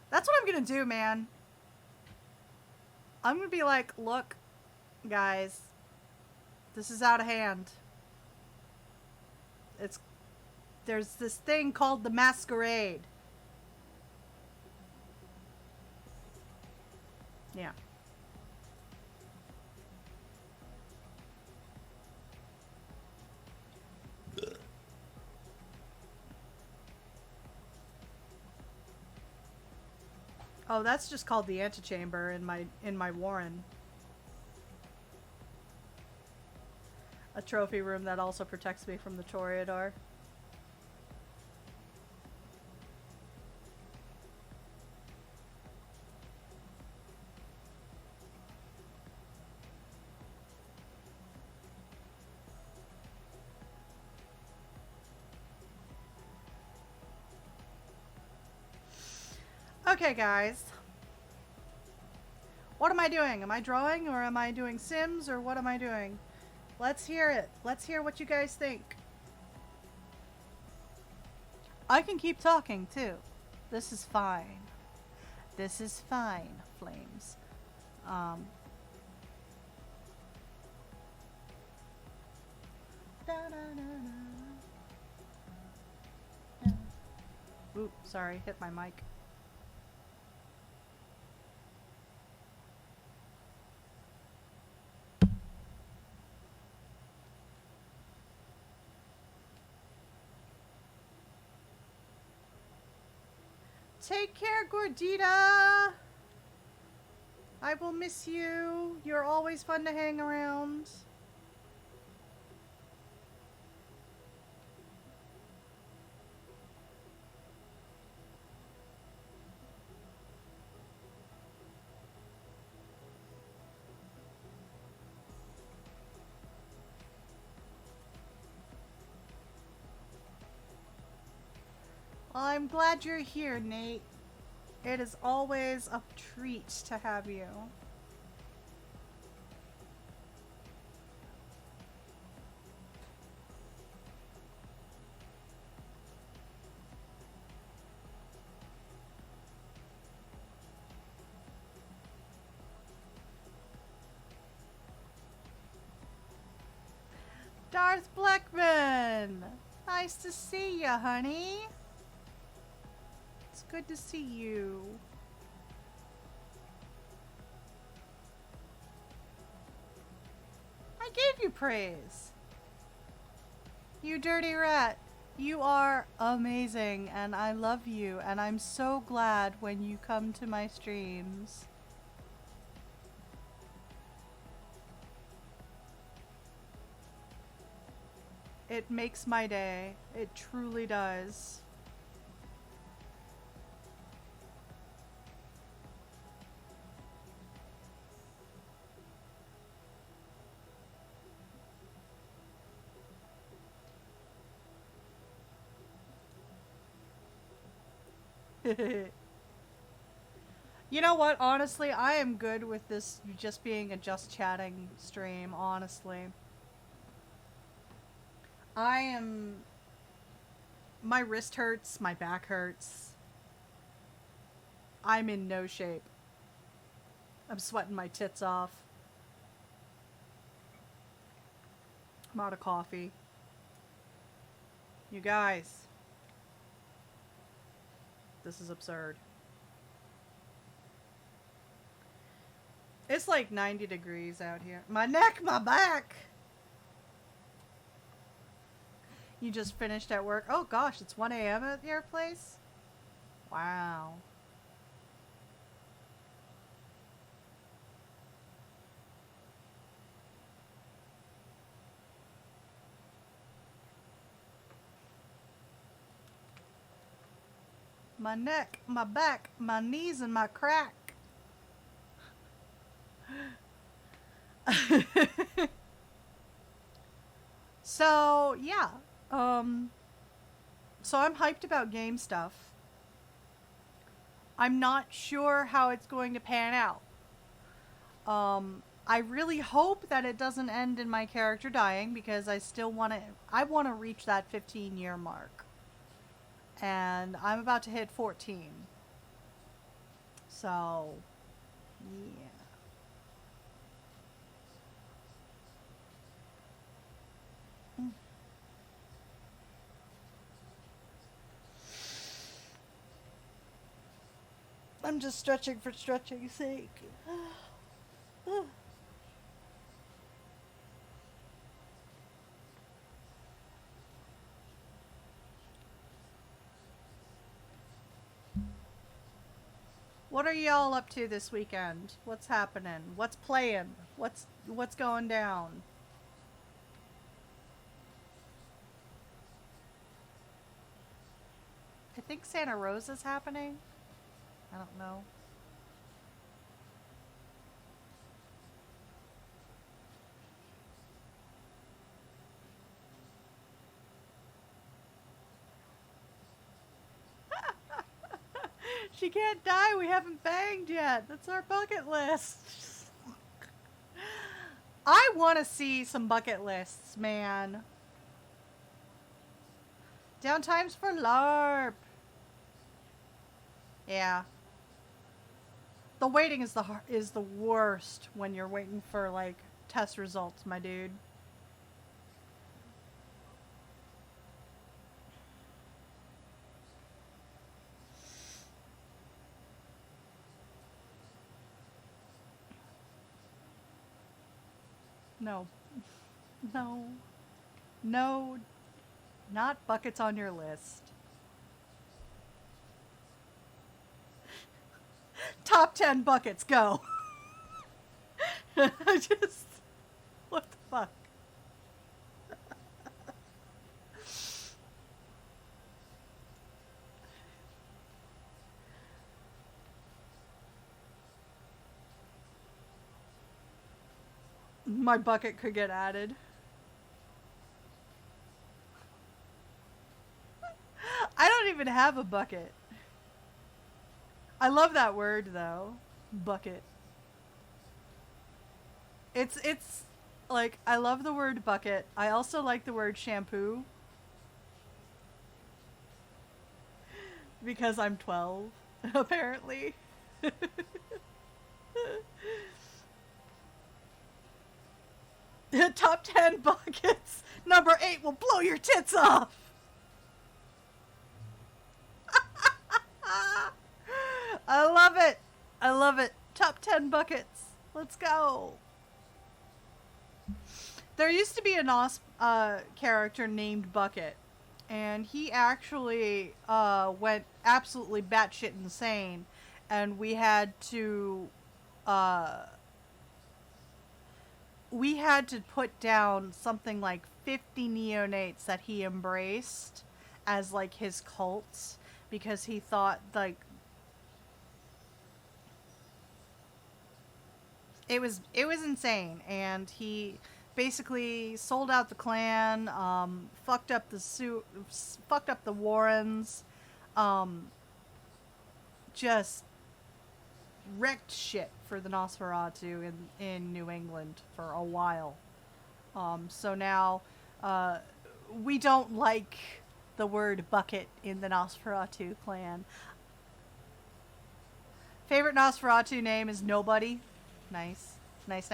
That's what I'm gonna do, man. I'm gonna be like, look, guys, this is out of hand. There's this thing called the masquerade. Yeah. Oh, that's just called the antechamber in my warren. A trophy room that also protects me from the Toreador. Okay, guys. What am I doing? Am I drawing or am I doing Sims or what am I doing? Let's hear it. Let's hear what you guys think. I can keep talking too. This is fine. This is fine, Flames. Oop, sorry, hit my mic. Take care, Gordita! I will miss you. You're always fun to hang around. I'm glad you're here, Nate. It is always a treat to have you. Darth Blackman! Nice to see ya, honey. It's good to see you. I gave you praise. You dirty rat. You are amazing and I love you and I'm so glad when you come to my streams. It makes my day. It truly does. You know what? Honestly, I am good with this just being a just chatting stream, honestly. My wrist hurts, my back hurts. I'm in no shape. I'm sweating my tits off. I'm out of coffee. You guys. This is absurd. It's like 90 degrees out here. My neck, my back. You just finished at work. Oh gosh, it's 1 a.m. at your place? Wow. My neck, my back, my knees, and my crack. So, yeah. So I'm hyped about game stuff. I'm not sure how it's going to pan out. I really hope that it doesn't end in my character dying because I still want to reach that 15-year mark. And I'm about to hit 14. So, yeah. I'm just stretching for stretching's sake. What are y'all up to this weekend? What's happening? What's playing? What's going down? I think Santa Rosa's happening. I don't know. She can't die. We haven't banged yet. That's our bucket list. I want to see some bucket lists, man. Downtimes for LARP. Yeah. The waiting is the worst when you're waiting for like test results, my dude. No. No. No. Not buckets on your list. Top 10 buckets, go. Just, what the fuck? My bucket could get added. I don't even have a bucket. I love that word though. Bucket. It's like, I love the word bucket. I also like the word shampoo. Because I'm 12, apparently. Top 10 buckets. Number 8 will blow your tits off. I love it. I love it. Top 10 buckets. Let's go. There used to be a NOS character named Bucket, and he actually went absolutely batshit insane, and we had to put down something like 50 neonates that he embraced as like his cults, because he thought like it was insane, and he basically sold out the clan, fucked up the Warrens, just wrecked shit for the Nosferatu in New England for a while. So now we don't like the word bucket in the Nosferatu clan. Favorite Nosferatu name is Nobody. Nice. Nice.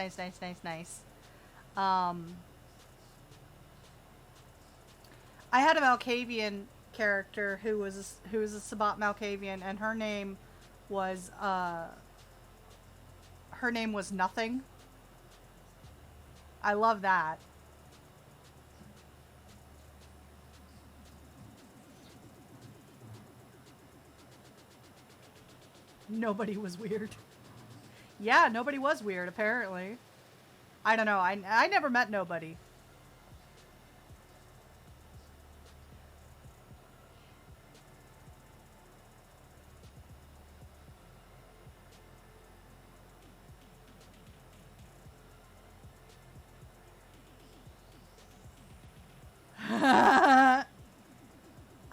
I had a Malkavian character who was a Sabbat Malkavian, and her name was Nothing. I love that. Nobody was weird. Yeah, nobody was weird, apparently. I don't know. I never met Nobody.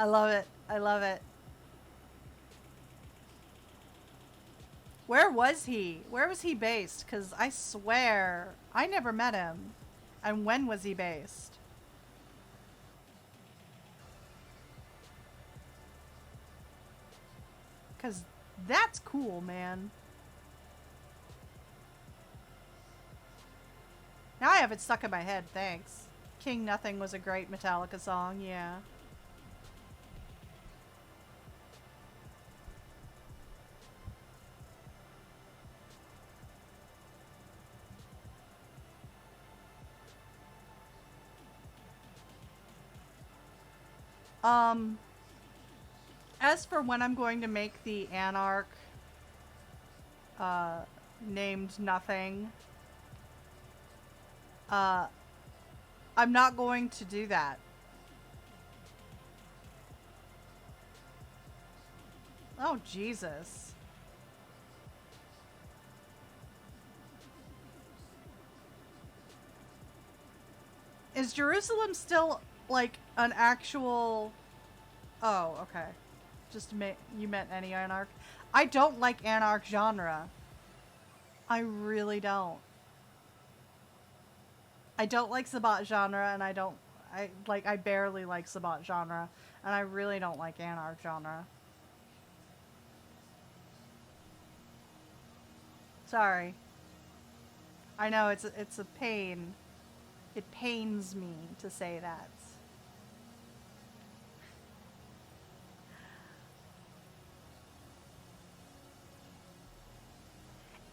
I love it. I love it. Where was he? Where was he based? Because I swear I never met him. And when was he based? Because that's cool, man. Now I have it stuck in my head, thanks. King Nothing was a great Metallica song, yeah. As for when I'm going to make the Anarch named Nothing, I'm not going to do that. Oh, Jesus. Is Jerusalem still, like, an actual... Oh, okay. Just you meant any Anarch? I don't like Anarch genre. I really don't. I don't like Sabat genre, and I barely like Sabat genre, and I really don't like Anarch genre. Sorry. I know it's a pain. It pains me to say that.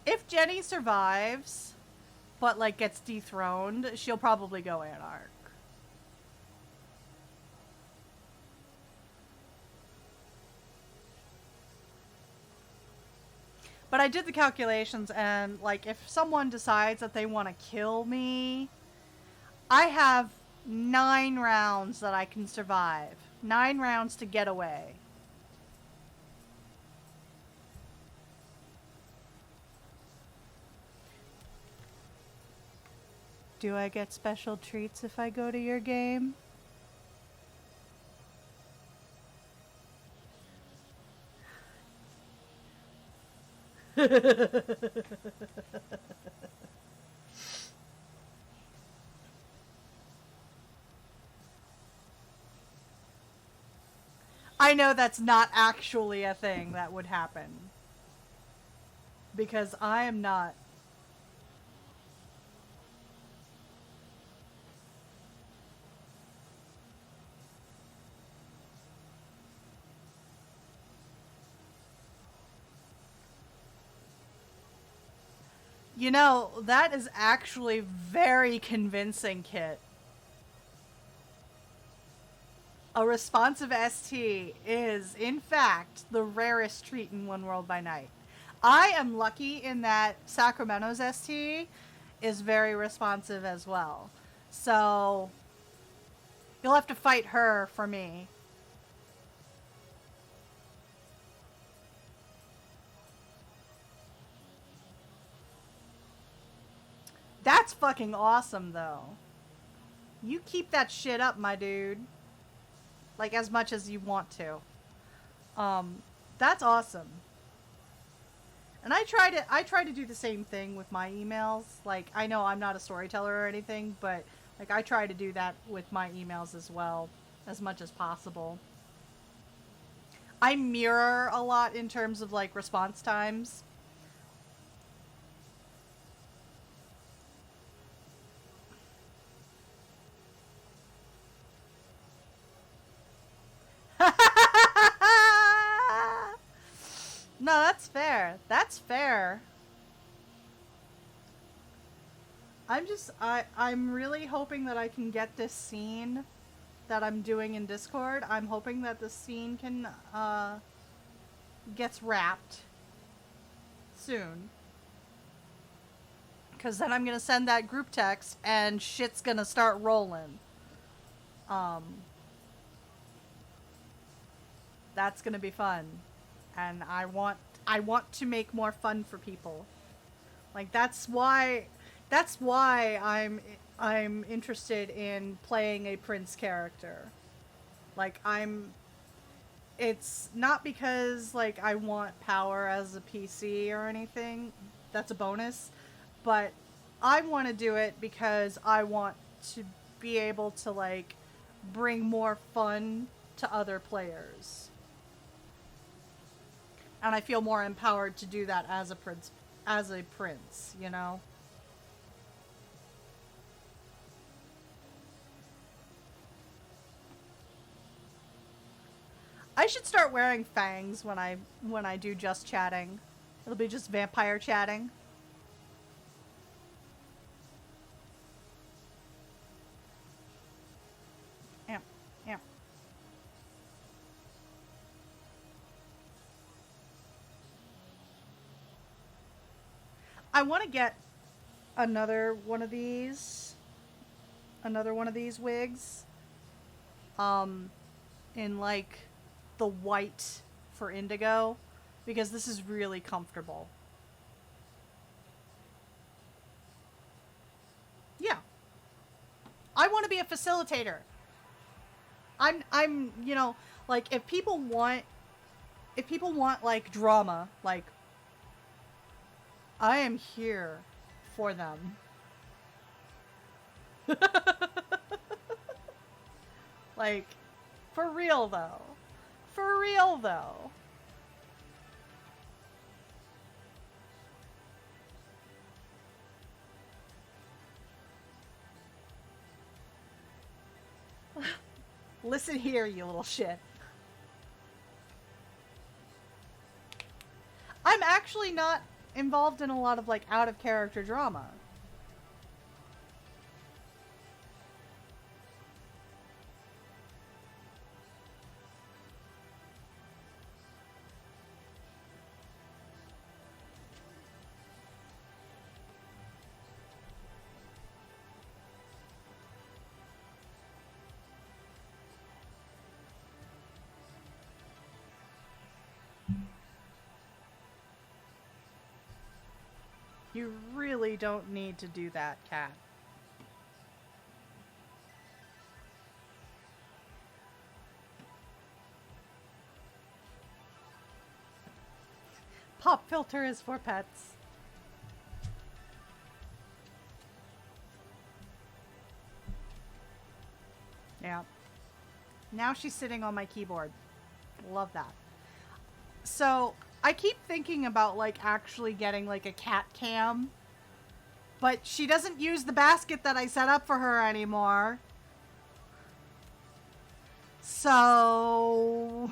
If Jenny survives, but like gets dethroned, she'll probably go Anarch. But I did the calculations, and like if someone decides that they want to kill me, I have 9 rounds that I can survive. 9 rounds to get away. Do I get special treats if I go to your game? I know that's not actually a thing that would happen. Because I am not. You know, that is actually very convincing, Kit. A responsive ST is, in fact, the rarest treat in One World by Night. I am lucky in that Sacramento's ST is very responsive as well. So, you'll have to fight her for me. That's fucking awesome, though. You keep that shit up, my dude. Like, as much as you want to. That's awesome. And I try to do the same thing with my emails. Like, I know I'm not a storyteller or anything, but like I try to do that with my emails as well, as much as possible. I mirror a lot in terms of like response times. No, that's fair. That's fair. I'm really hoping that I can get this scene that I'm doing in Discord. I'm hoping that the scene can gets wrapped soon. Cause then I'm gonna send that group text and shit's gonna start rolling. That's gonna be fun. And I want to make more fun for people. Like that's why I'm interested in playing a Prince character. Like it's not because like I want power as a PC or anything. That's a bonus, but I want to do it because I want to be able to like bring more fun to other players. And I feel more empowered to do that as a prince, you know? I should start wearing fangs when I do just chatting. It'll be just vampire chatting. Yeah. Yeah. I want to get another one of these wigs in like the white for indigo because this is really comfortable. Yeah. I want to be a facilitator. I'm you know, like if people want if people want like drama, like I am here for them. Like, for real though. For real though. Listen here, you little shit. I'm actually not involved in a lot of like out of character drama. You really don't need to do that, Cat. Pop filter is for pets. Yeah. Now she's sitting on my keyboard. Love that. So, I keep thinking about like actually getting like a cat cam. But she doesn't use the basket that I set up for her anymore. So...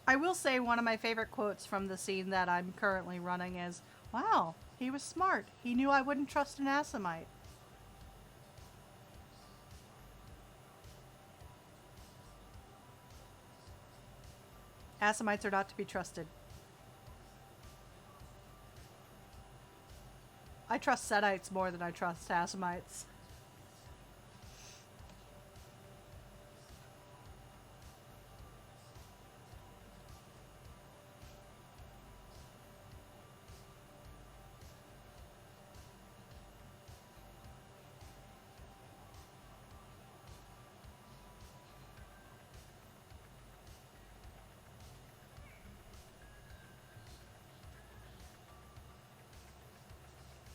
I will say one of my favorite quotes from the scene that I'm currently running is, "Wow, he was smart. He knew I wouldn't trust an Assamite." Assamites are not to be trusted. I trust Setites more than I trust Assamites.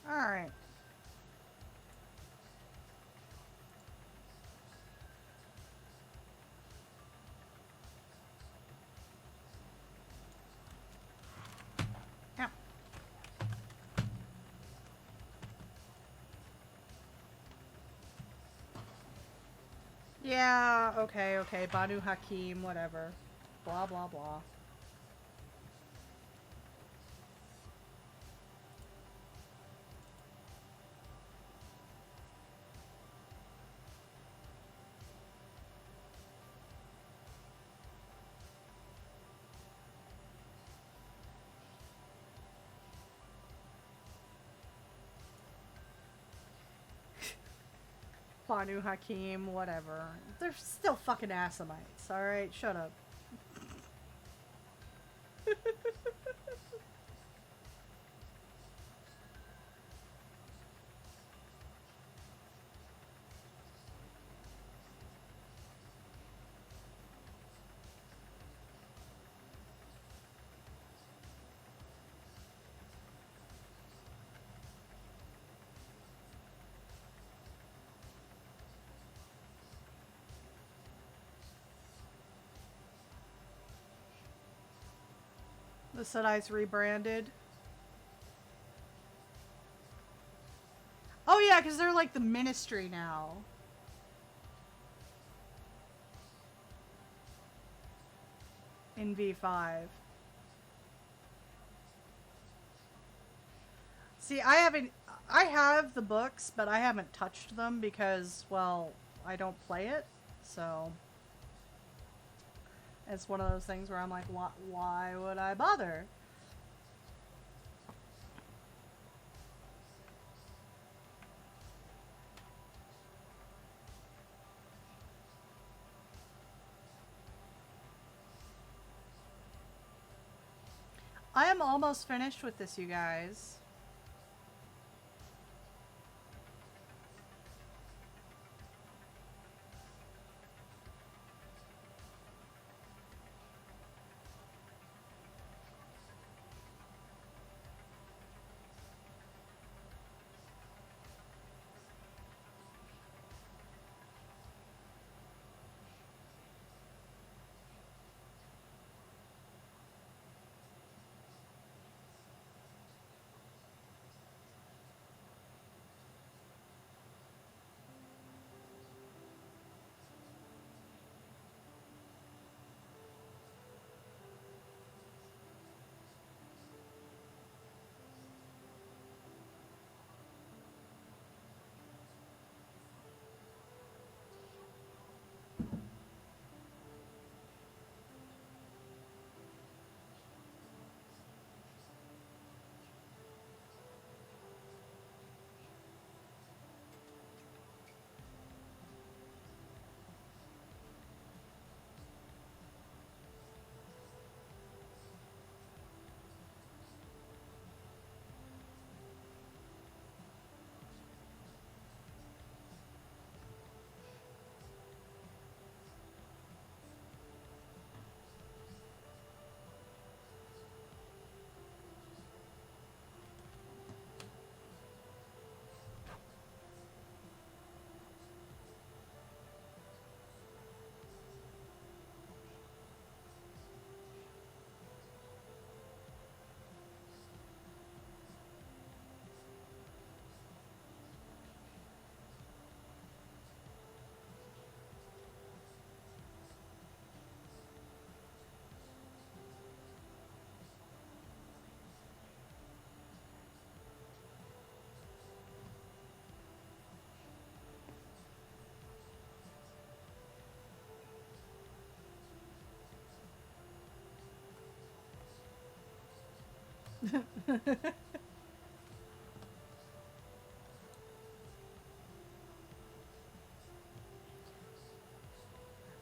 Alright. Yeah. Yeah, okay, okay. Banu Hakim, whatever. Blah, blah, blah. Banu Hakim, whatever. They're still fucking Assamites, alright? Shut up. The Setites rebranded. Oh yeah, because they're like the ministry now. In V5. See, I haven't. I have the books, but I haven't touched them because, well, I don't play it. So it's one of those things where I'm like, why would I bother? I am almost finished with this, you guys.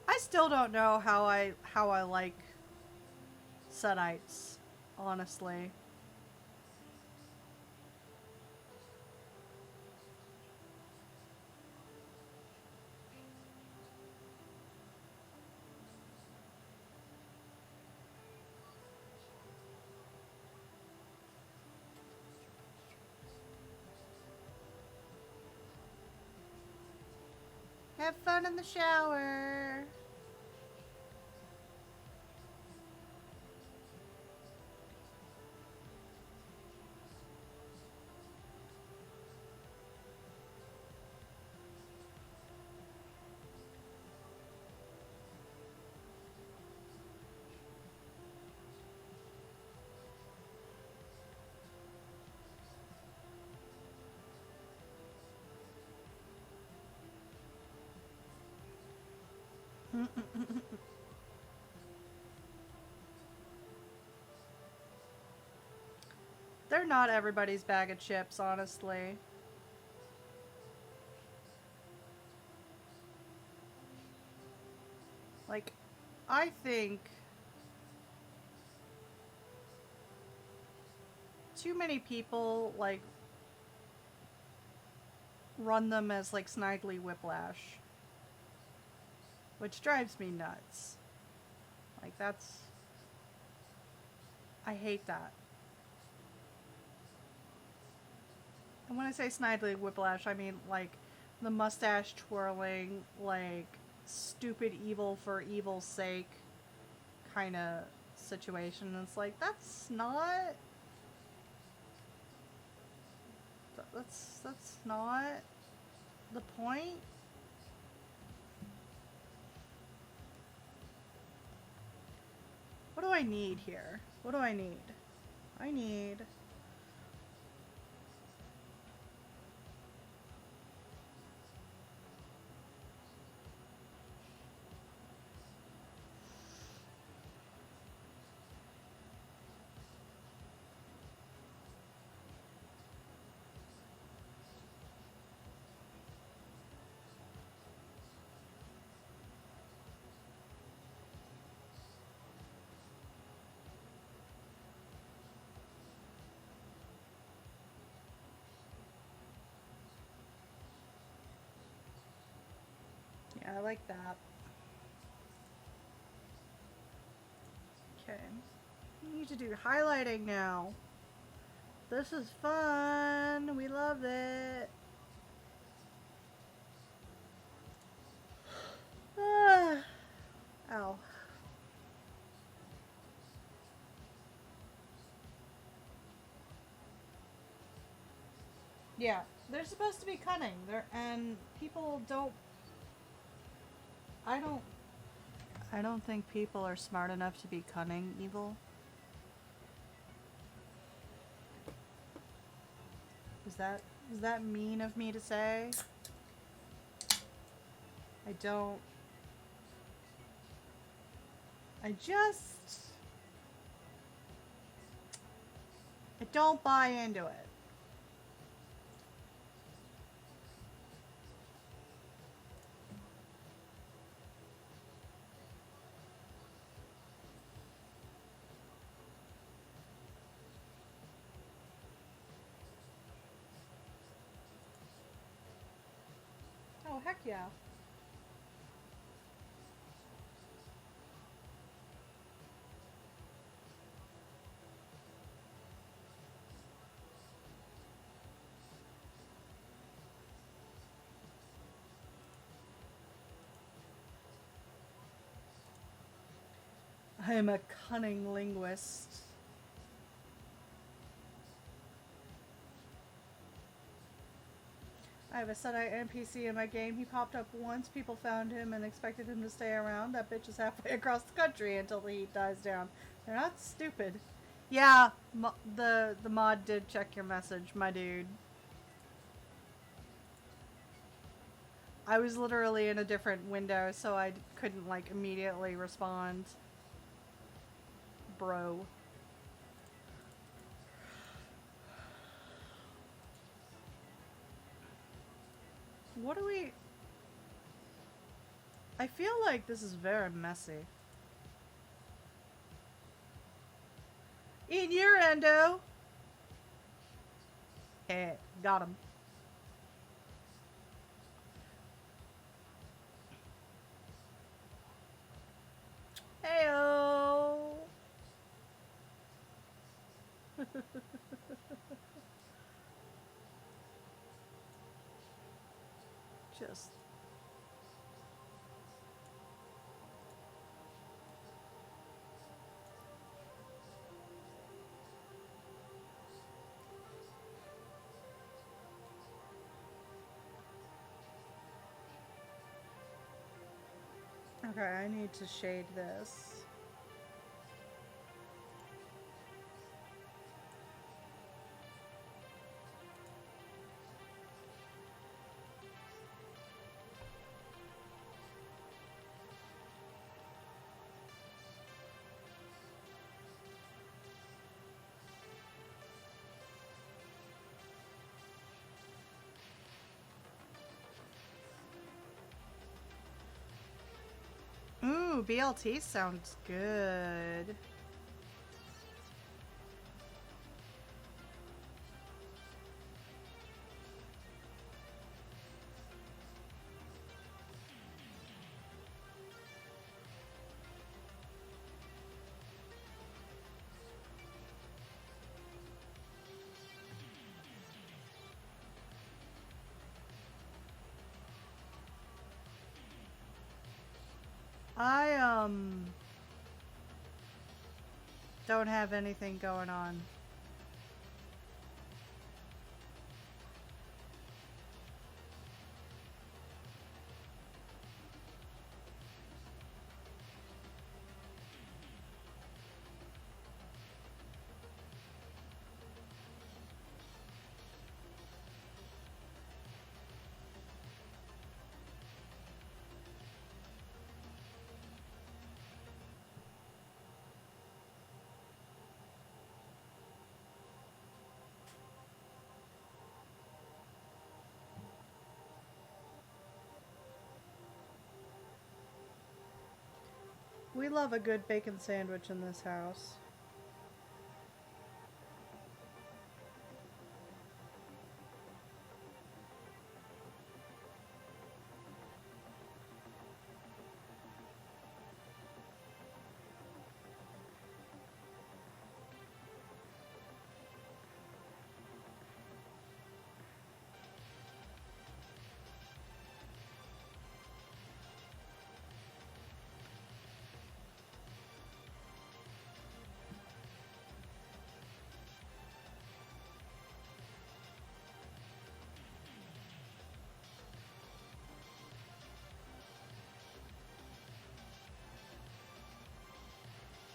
I still don't know how I like Setites, honestly. Have fun in the shower. They're not everybody's bag of chips, honestly. Like, I think too many people, like, run them as, like, Snidely Whiplash. Which drives me nuts. Like, that's... I hate that. And when I say Snidely Whiplash, I mean, like, the mustache twirling, like, stupid evil for evil's sake kind of situation. And it's like, that's not... That's not the point. What do I need here? What do I need? I need I like that. Okay. We need to do highlighting now. This is fun. We love it. Ow. Yeah, they're supposed to be cunning. And people don't. I don't think people are smart enough to be cunning evil. Is that mean of me to say? I don't. I don't buy into it. Oh, heck yeah. I am a cunning linguist. I have a Sunite NPC in my game. He popped up once. People found him and expected him to stay around. That bitch is halfway across the country until the heat dies down. They're not stupid. Yeah, the mod did check your message, my dude. I was literally in a different window, so I couldn't, like, immediately respond. Bro. What do we... I feel like this is very messy. In your endo! Eh, got him. Heyo! Just... Okay, I need to shade this. Ooh, BLT sounds good. I don't have anything going on. We love a good bacon sandwich in this house.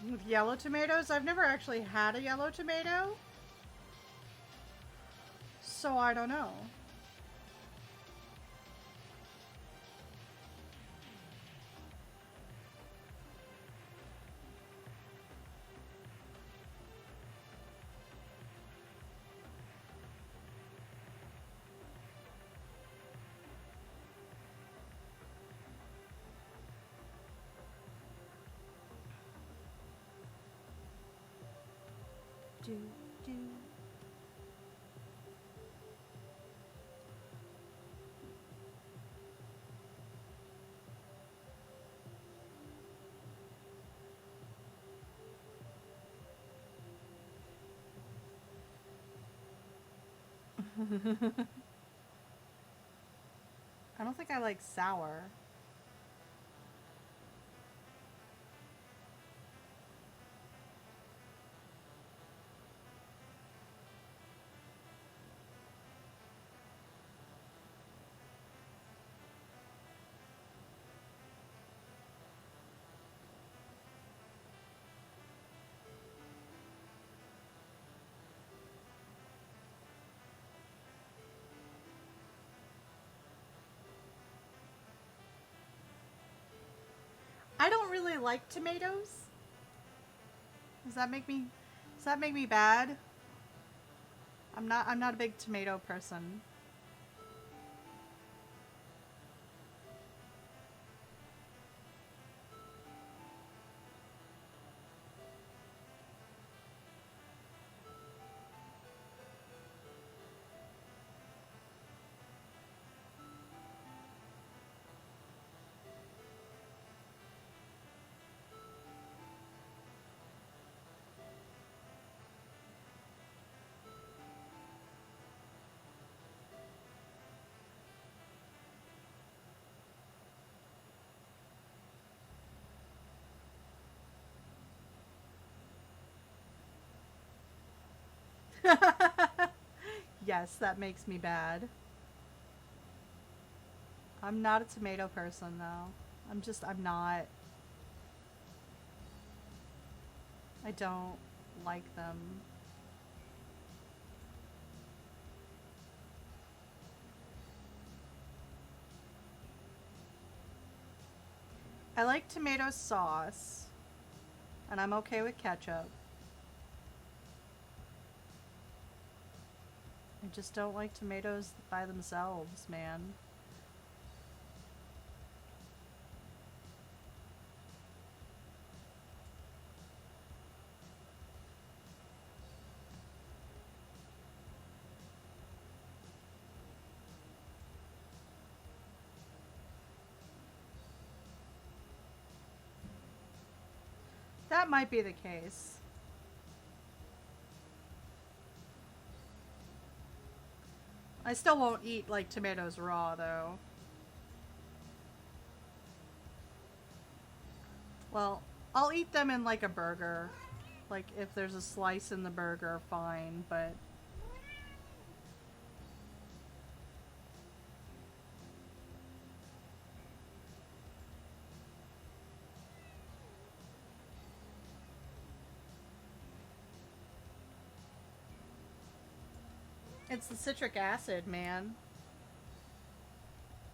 With yellow tomatoes? I've never actually had a yellow tomato. So I don't know. Do, do. I don't think I like sour. I don't really like tomatoes. Does that make me bad? I'm not a big tomato person. Yes, that makes me bad. I'm not a tomato person though. I'm not. I don't like them. I like tomato sauce, and I'm okay with ketchup. I just don't like tomatoes by themselves, man. That might be the case. I still won't eat like tomatoes raw though. Well, I'll eat them in like a burger. Like if there's a slice in the burger, fine, but it's the citric acid, man.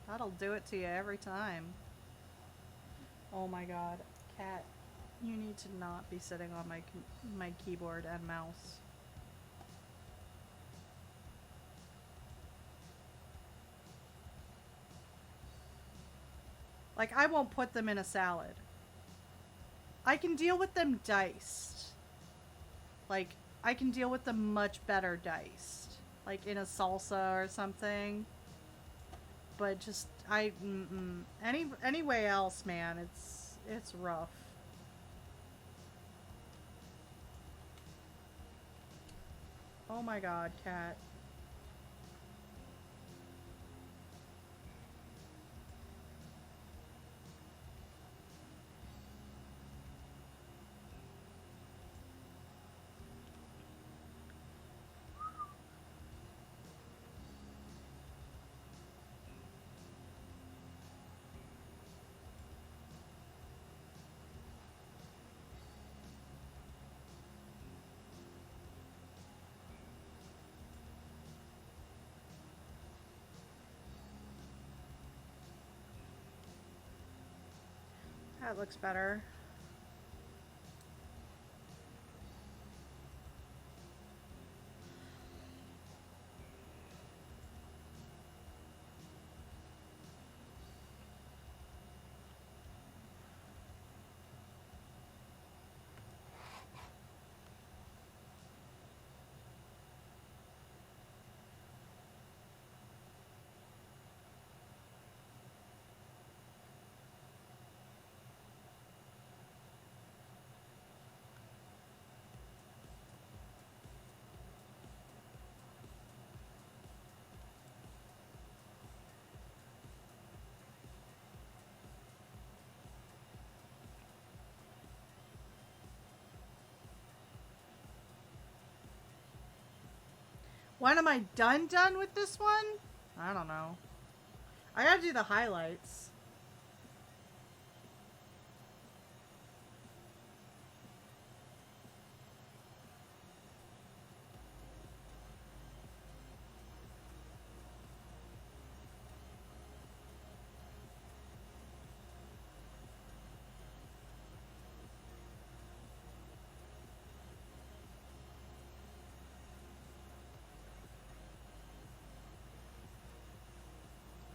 That'll do it to you every time. Oh my god, cat, you need to not be sitting on my keyboard and mouse. Like, I won't put them in a salad. I can deal with them diced. Like, I can deal with them much better diced. Like, in a salsa or something. But just, any way else, man, it's rough. Oh my god, cat. That looks better. When am I done with this one? I don't know. I gotta do the highlights.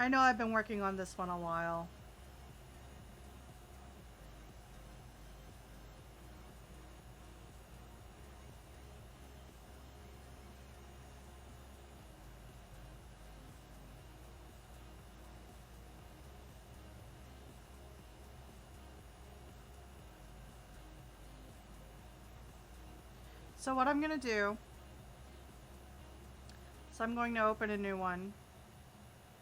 I know I've been working on this one a while. So what I'm gonna do, so I'm going to open a new one,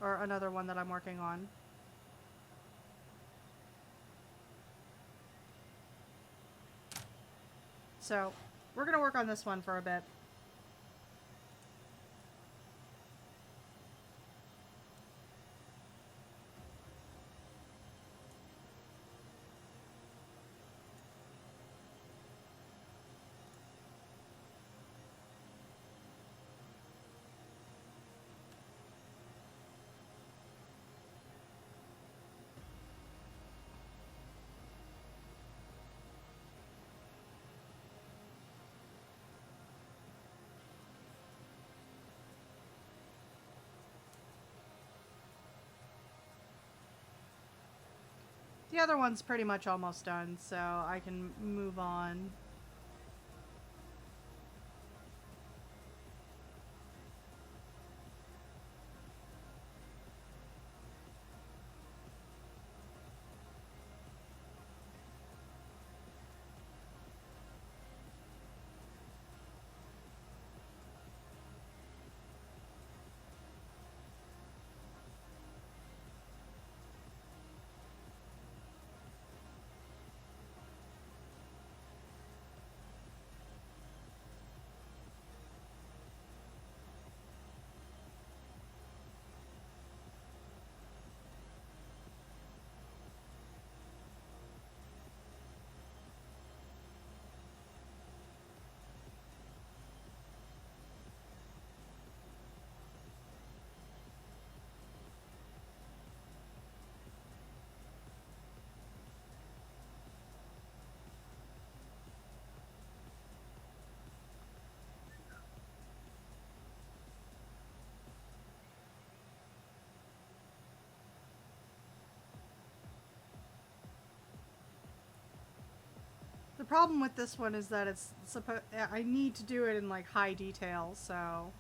or another one that I'm working on. So we're gonna work on this one for a bit. The other one's pretty much almost done, so I can move on. The problem with this one is that it's I need to do it in like high detail, so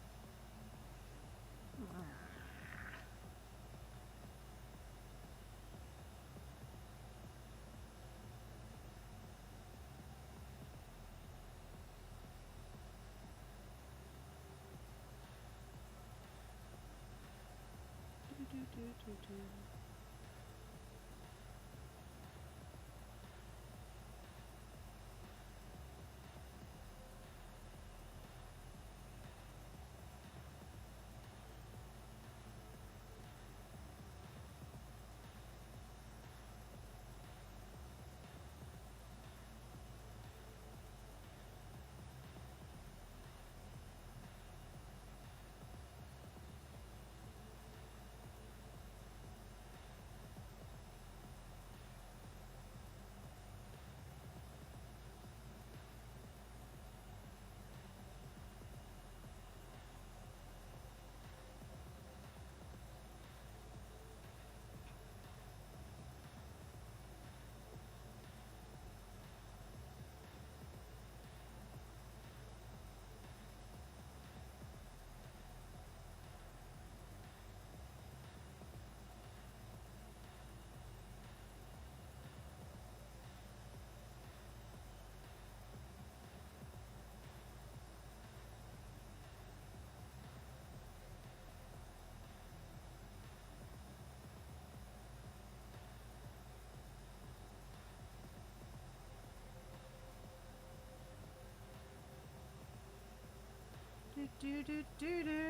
Do do do do.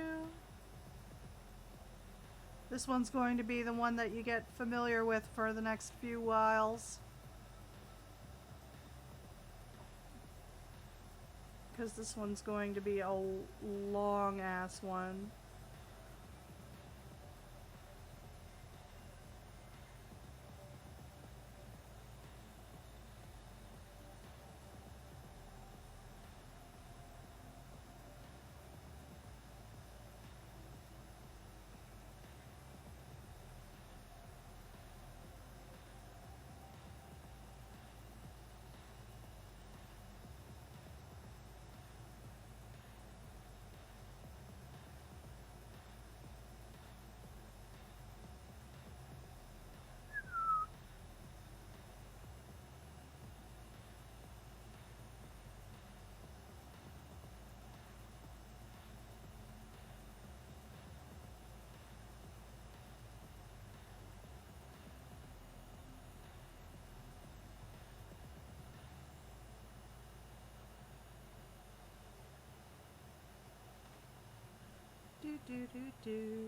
This one's going to be the one that you get familiar with for the next few whiles. Because this one's going to be a long ass one. Do do do do.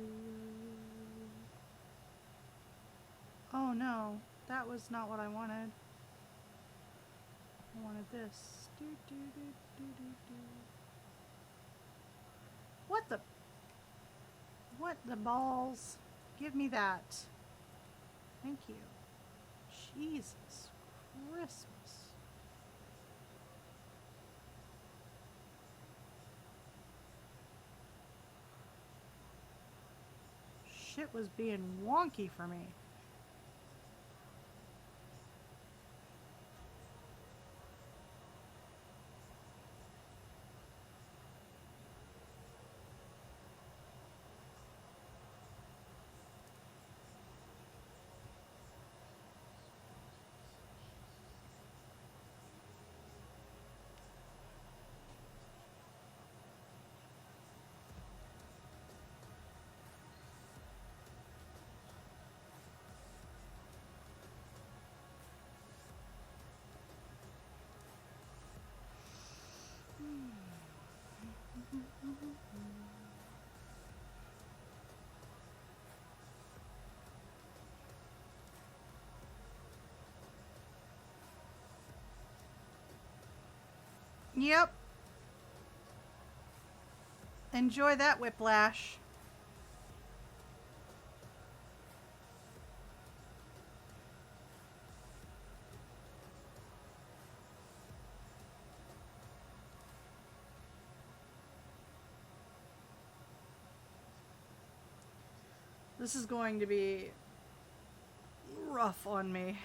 Oh no, that was not what I wanted. I wanted this. Do do do do do do. What the? What the balls? Give me that. Thank you. Jesus Christmas. Shit was being wonky for me. Yep. Enjoy that whiplash. This is going to be rough on me.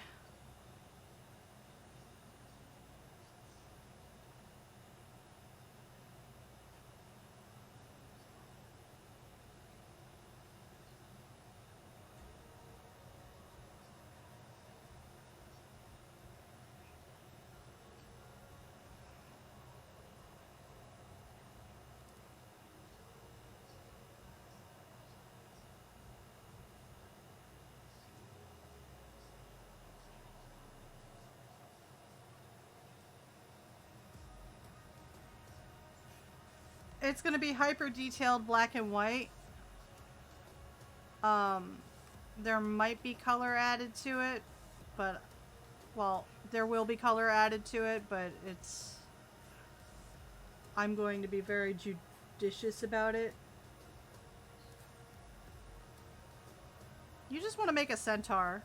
It's going to be hyper detailed black and white. There might be color added to it, but, well, there will be color added to it, but I'm going to be very judicious about it. You just want to make a centaur.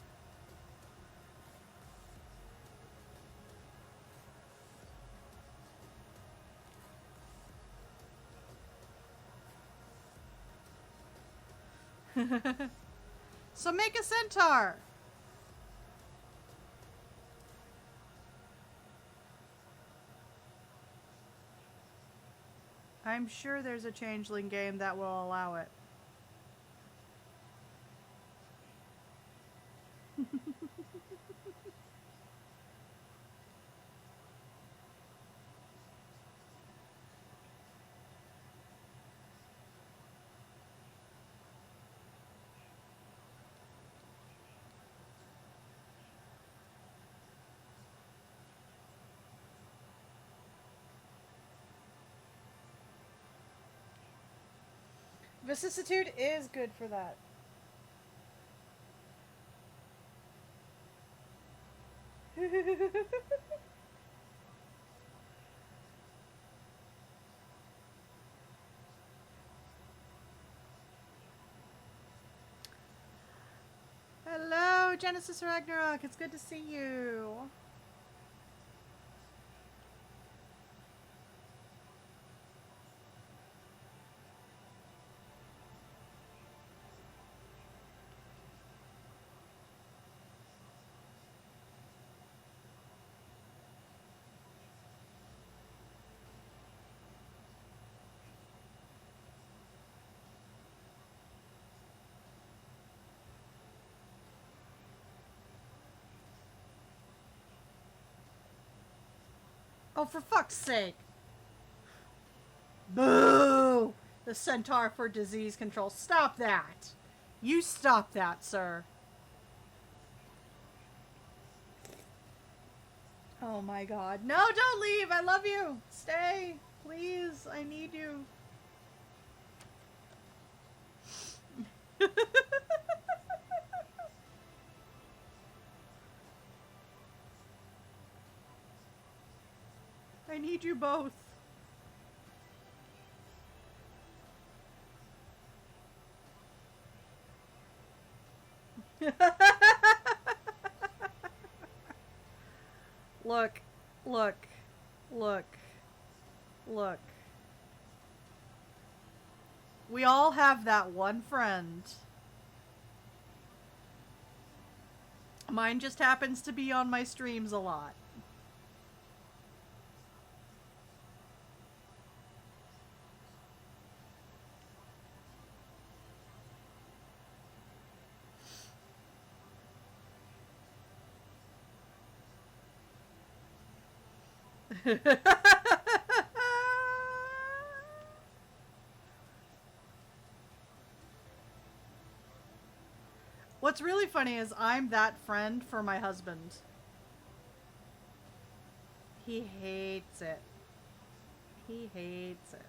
So make a centaur. I'm sure there's a changeling game that will allow it. Vicissitude is good for that. Hello, Genesis Ragnarok. It's good to see you. Oh, for fuck's sake. Boo! The Centaur for disease control. Stop that. You stop that, sir. Oh my god. No, don't leave. I love you. Stay. Please. I need you. I need you both. Look, look, look, look. We all have that one friend. Mine just happens to be on my streams a lot. What's really funny is I'm that friend for my husband. He hates it. He hates it.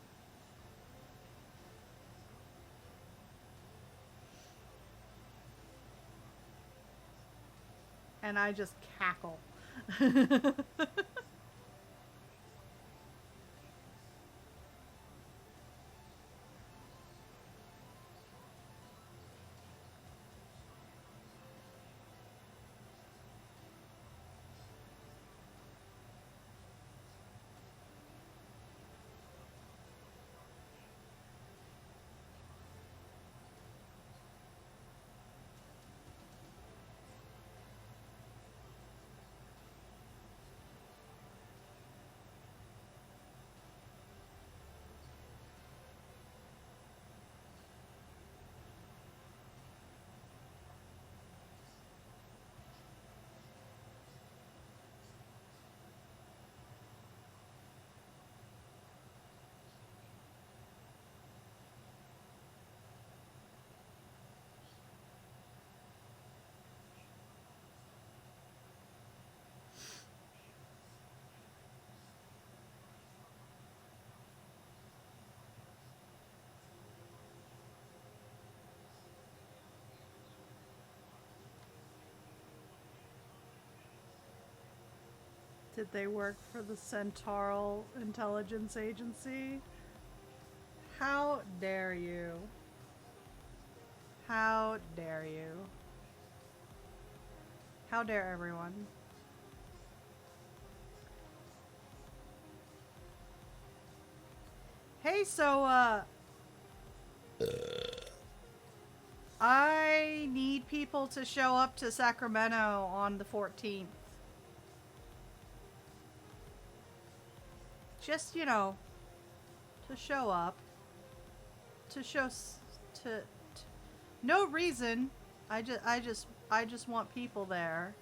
And I just cackle. Did they work for the Centaural Intelligence Agency? How dare you? How dare you? How dare everyone? Hey, so, I need people to show up to Sacramento on the 14th. Just, you know, to show up. To show, no reason. I just want people there.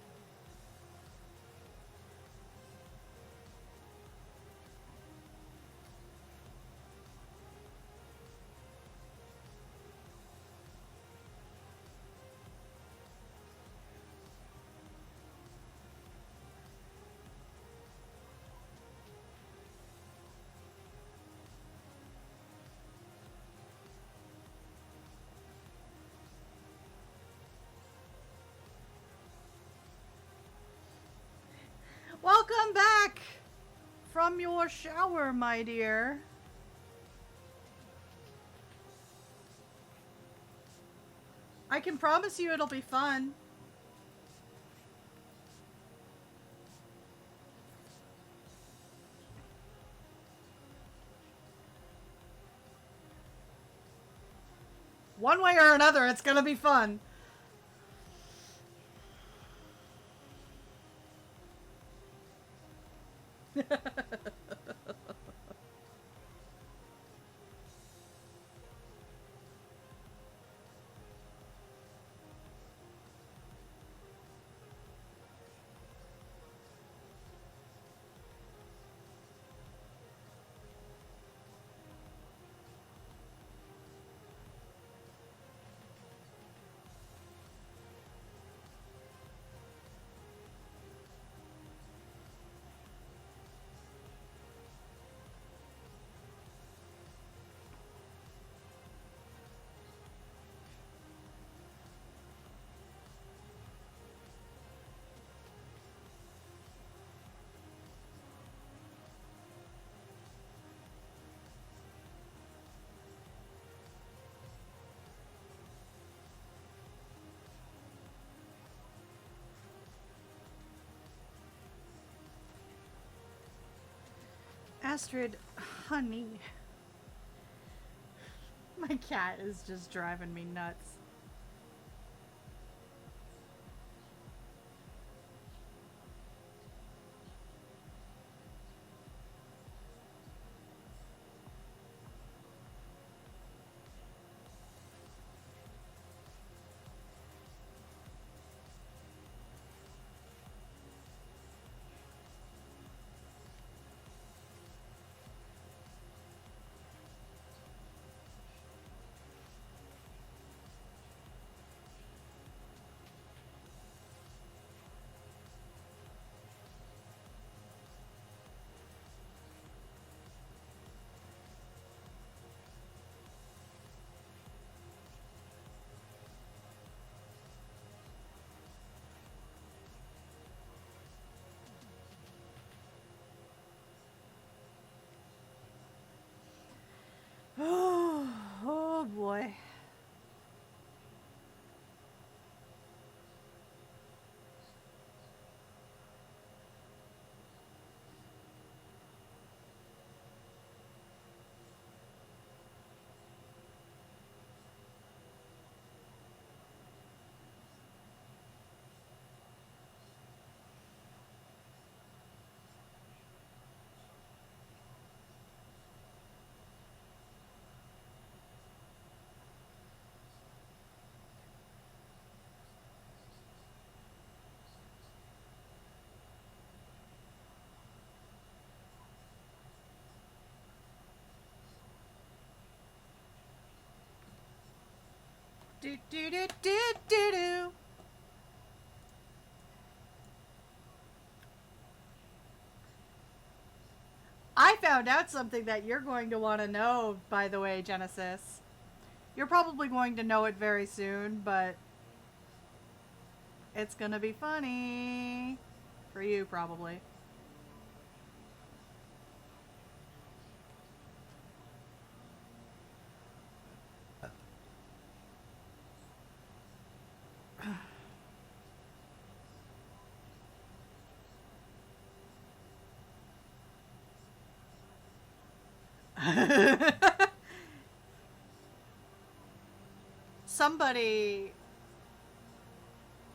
Welcome back from your shower, my dear. I can promise you it'll be fun. One way or another, it's gonna be fun. Astrid, honey. My cat is just driving me nuts. Oh boy. Do do do do do do. I found out something that you're going to want to know, by the way, Genesis. You're probably going to know it very soon, but it's gonna be funny. For you, probably. Somebody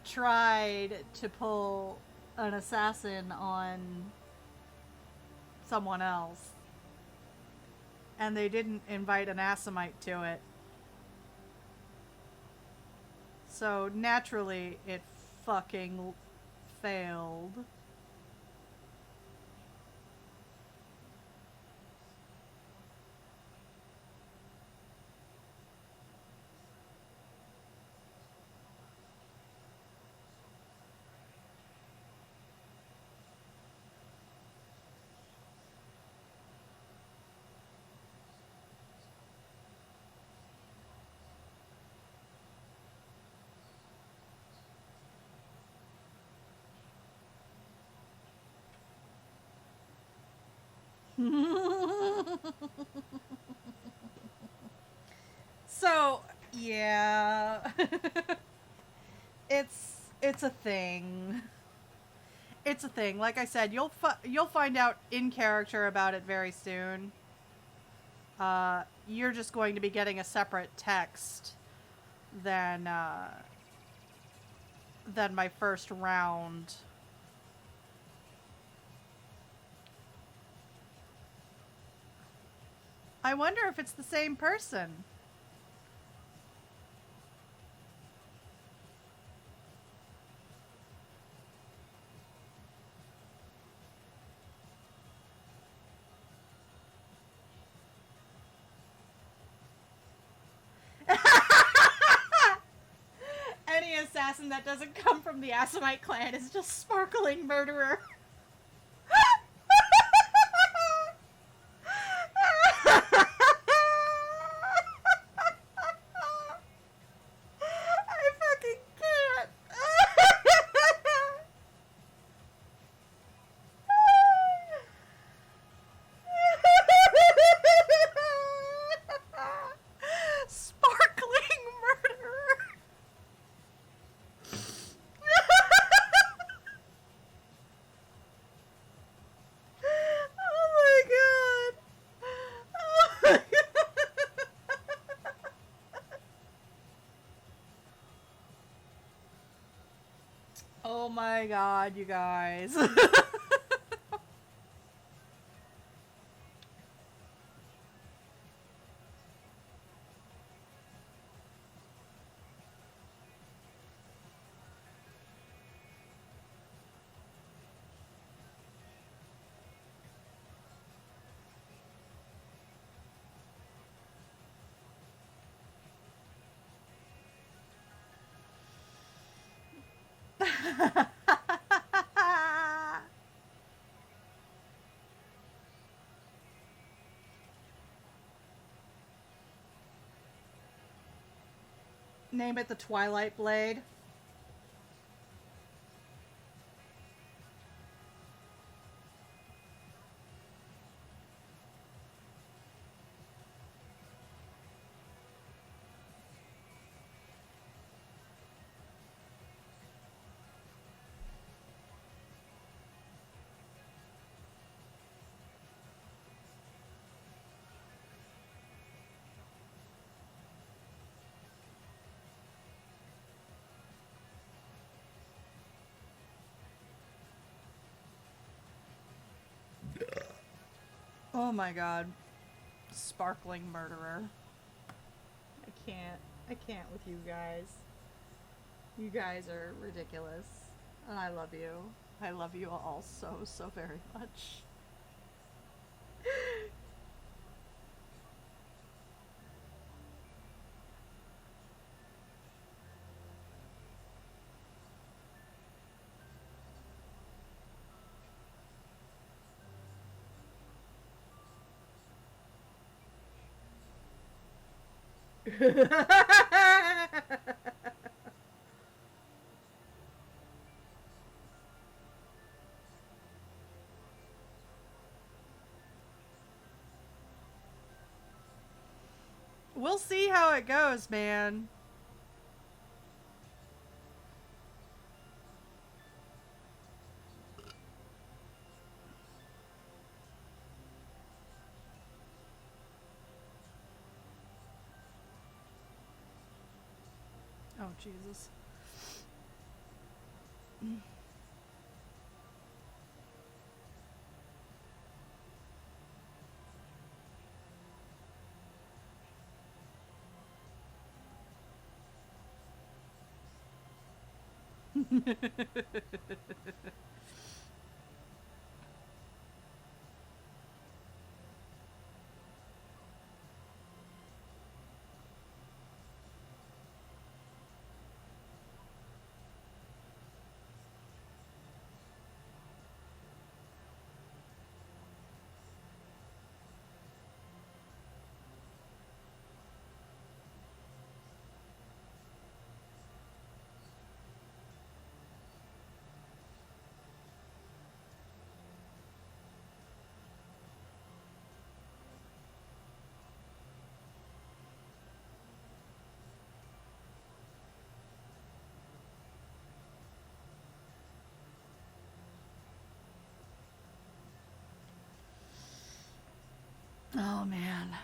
tried to pull an assassin on someone else, and they didn't invite an Assamite to it. So naturally, it fucking failed. So, yeah. It's a thing. It's a thing. Like I said, you'll find out in character about it very soon. You're just going to be getting a separate text than my first round. I wonder if it's the same person. Any assassin that doesn't come from the Assamite clan is just sparkling murderer. I fucking can't. Sparkling murderer. Oh my god. Oh my god. Oh my god, you guys. Name it the Twilight Blade. Oh my god. Sparkling murderer. I can't with you guys. You guys are ridiculous. And I love you. I love you all so, so very much. We'll see how it goes, man. Oh, Jesus. Oh man.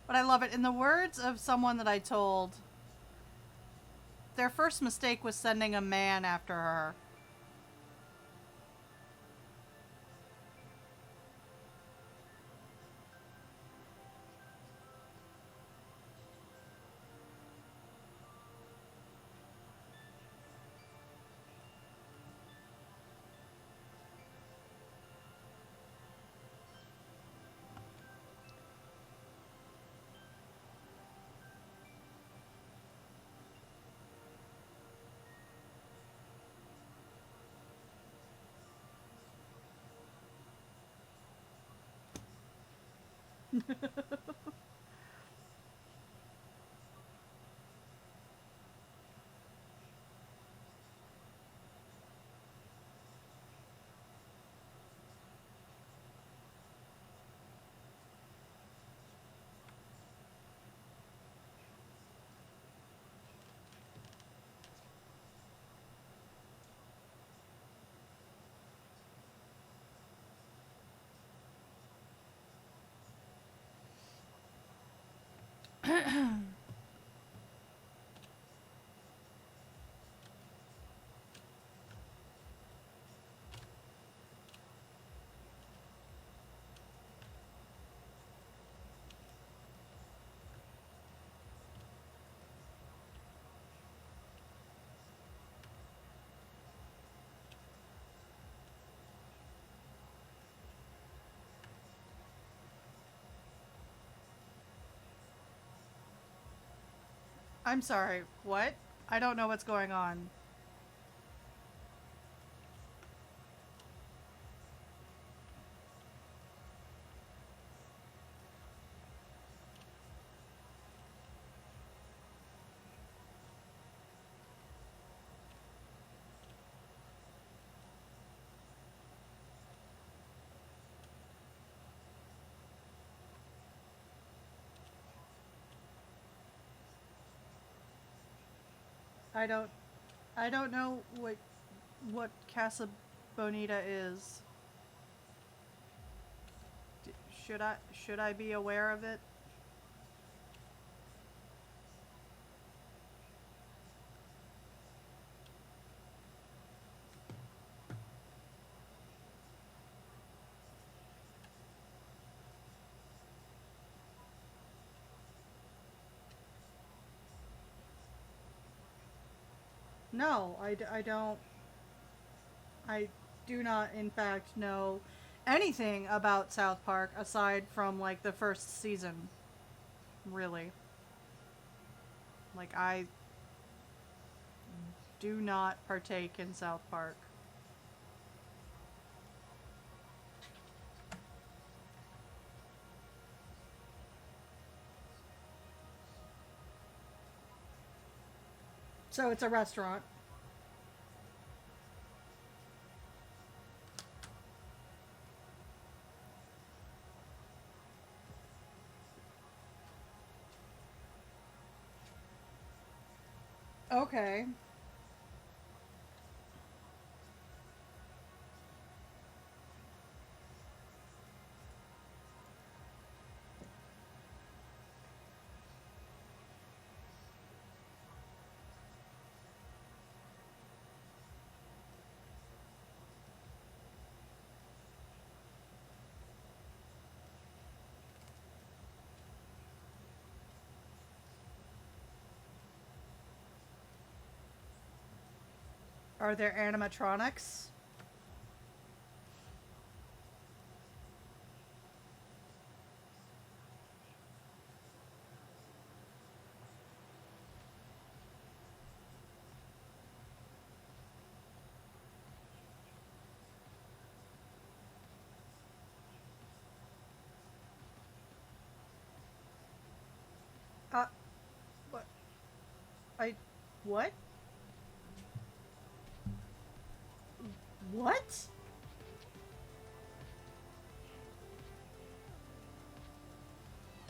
But I love it. In the words of someone that I told, their first mistake was sending a man after her. I'm sorry, what? I don't know what's going on. I don't I don't know what Casa Bonita is. Should I be aware of it? No, I don't. I do not, in fact, know anything about South Park aside from like the first season. Really, like I do not partake in South Park. So it's a restaurant. Okay. Are there animatronics? Uh, what? I, what? What?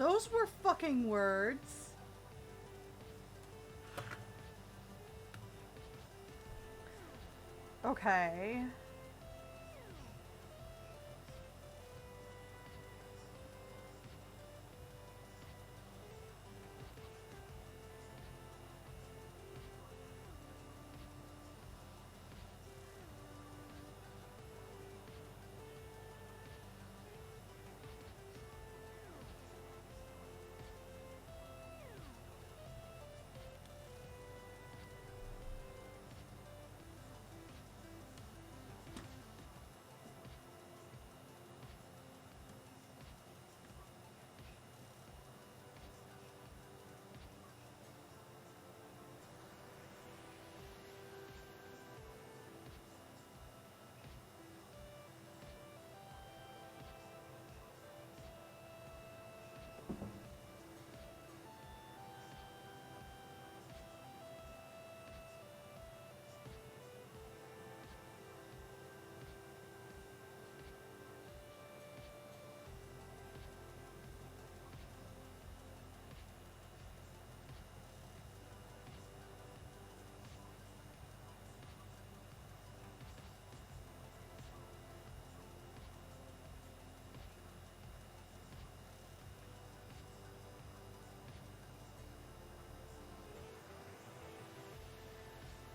Those were fucking words. Okay.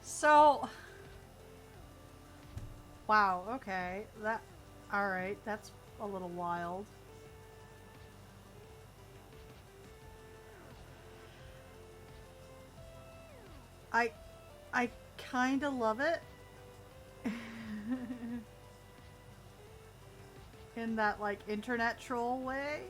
So, wow, okay. Alright, that's a little wild. I kinda love it. In that, like, internet troll way.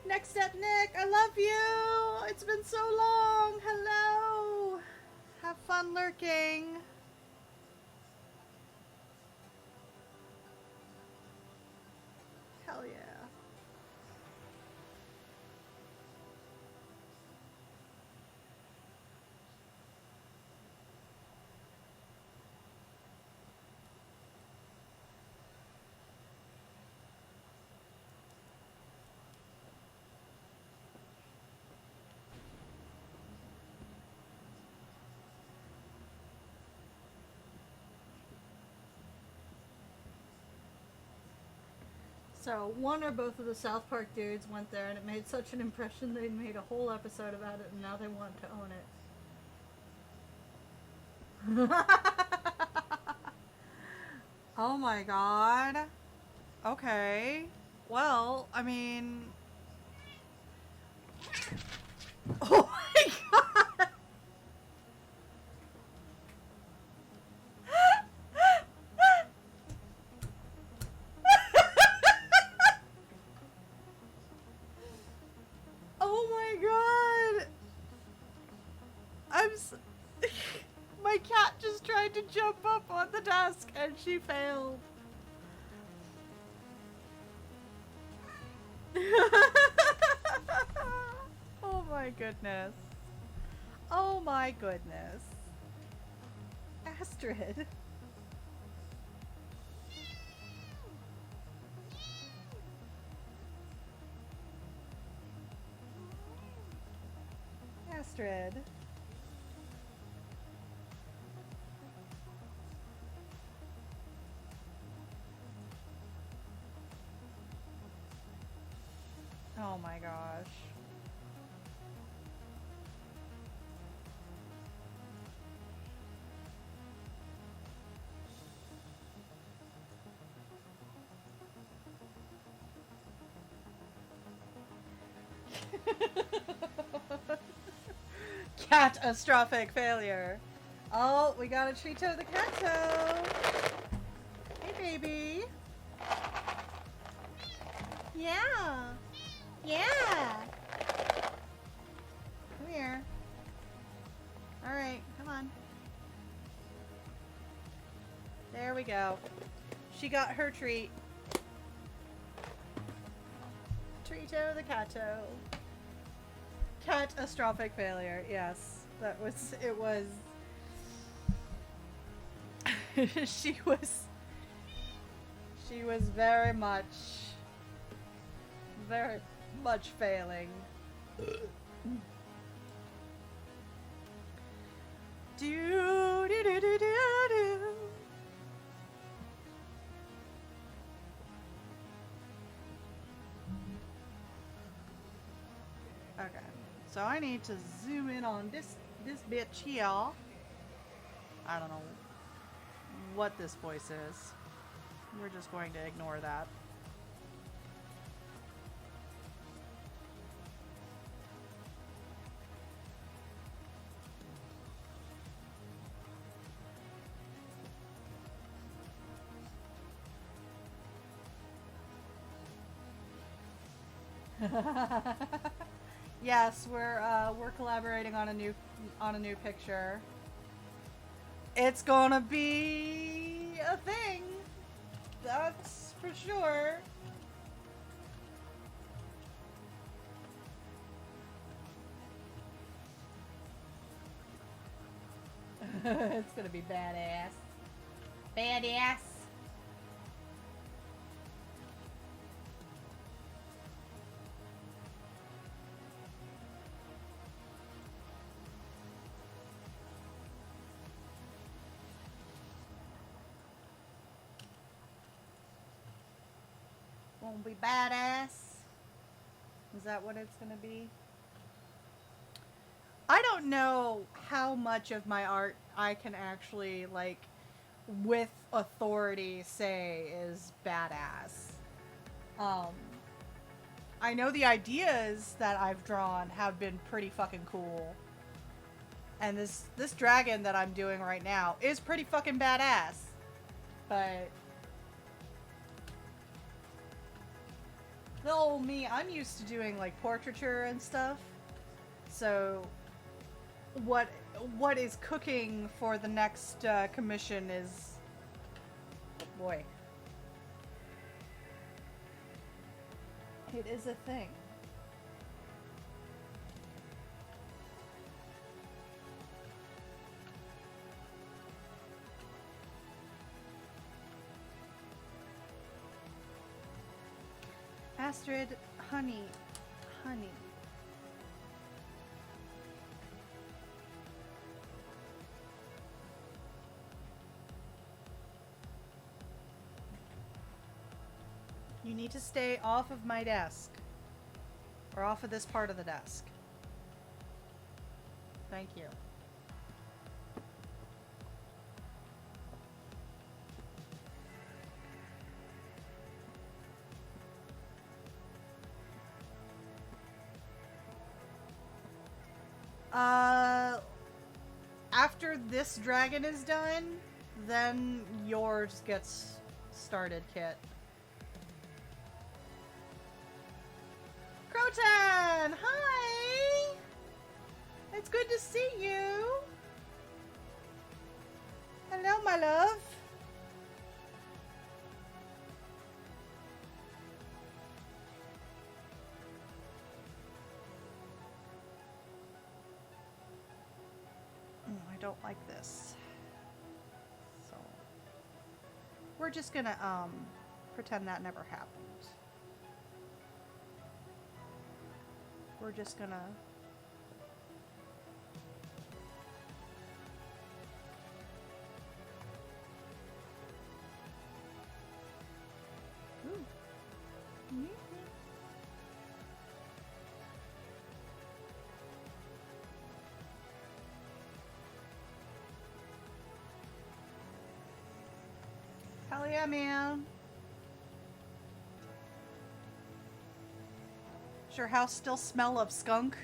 Next up, Nick, I love you! It's been so long! Hello! Have fun lurking! Hell yeah. So, one or both of the South Park dudes went there and it made such an impression they made a whole episode about it and now they want to own it. Oh my god. Okay. Well, I mean... Oh my god! Oh my god! My cat just tried to jump up on the desk and she failed. Oh my goodness. Oh my goodness. Astrid. Astrid. Oh my gosh. Catastrophic failure. Oh, we got a Trito the Catto. Hey, baby. Yeah. Yeah. Come here. All right, come on. There we go. She got her treat. Trito the Cato. Catastrophic failure, yes. That was, it was... she was very much failing. Do do do do do do. Okay, so I need to zoom in on this bitch here. I don't know what this voice is. We're just going to ignore that. Yes, we're collaborating on a new picture. It's gonna be a thing. That's for sure. It's gonna be badass. Badass. Gonna be badass. Is that what it's gonna be? I don't know how much of my art I can actually, like, with authority say is badass. I know the ideas that I've drawn have been pretty fucking cool. And this dragon that I'm doing right now is pretty fucking badass. But the old me, I'm used to doing like portraiture and stuff. So what is cooking for the next commission is, oh boy, it is a thing. Astrid, honey. You need to stay off of my desk. Or off of this part of the desk. Thank you. After this dragon is done, then yours gets started, Kit. Crotan! Hi! It's good to see you! Hello, my love! I don't like this. So we're just gonna pretend that never happened. We're just gonna Hell yeah, man. Does your house still smell of skunk?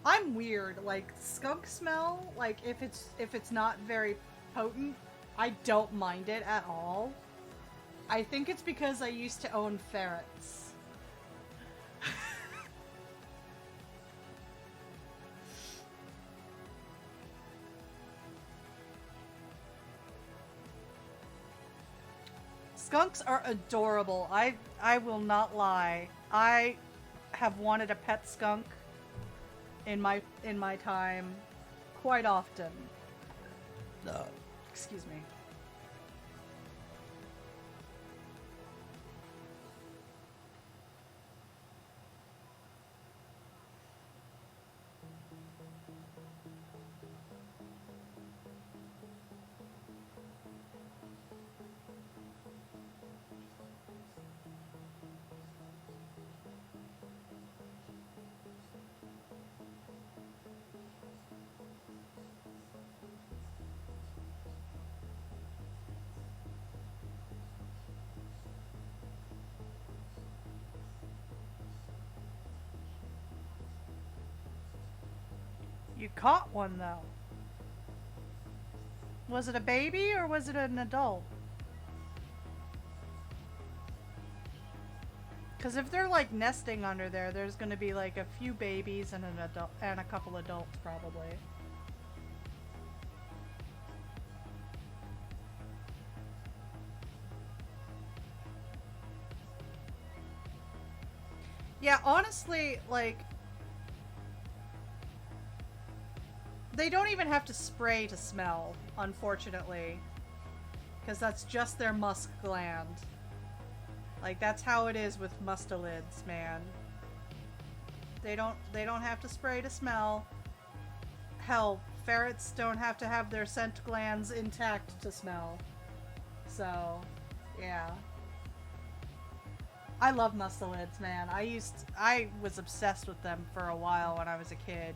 I'm weird. Like, skunk smell, like, if it's not very potent, I don't mind it at all. I think it's because I used to own ferrets. Skunks are adorable. I will not lie. I have wanted a pet skunk in my time quite often. Excuse me. You caught one, though. Was it a baby or was it an adult? Because if they're like nesting under there, there's going to be like a few babies and an adult and a couple adults probably. Yeah, honestly, like, they don't even have to spray to smell, unfortunately. Because that's just their musk gland. Like, that's how it is with mustelids, man. They don't have to spray to smell. Hell, ferrets don't have to have their scent glands intact to smell. So, yeah. I love mustelids, man. I was obsessed with them for a while when I was a kid.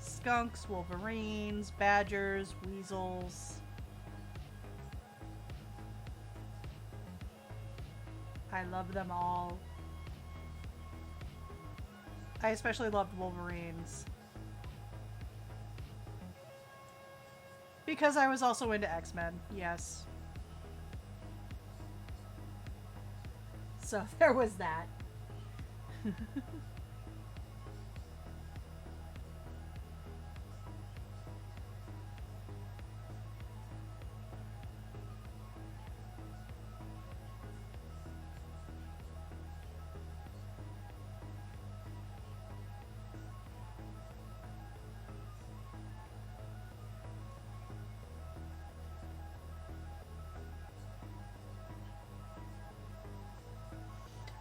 Skunks, wolverines, badgers, weasels. I love them all. I especially loved wolverines. Because I was also into X-Men, yes. So there was that.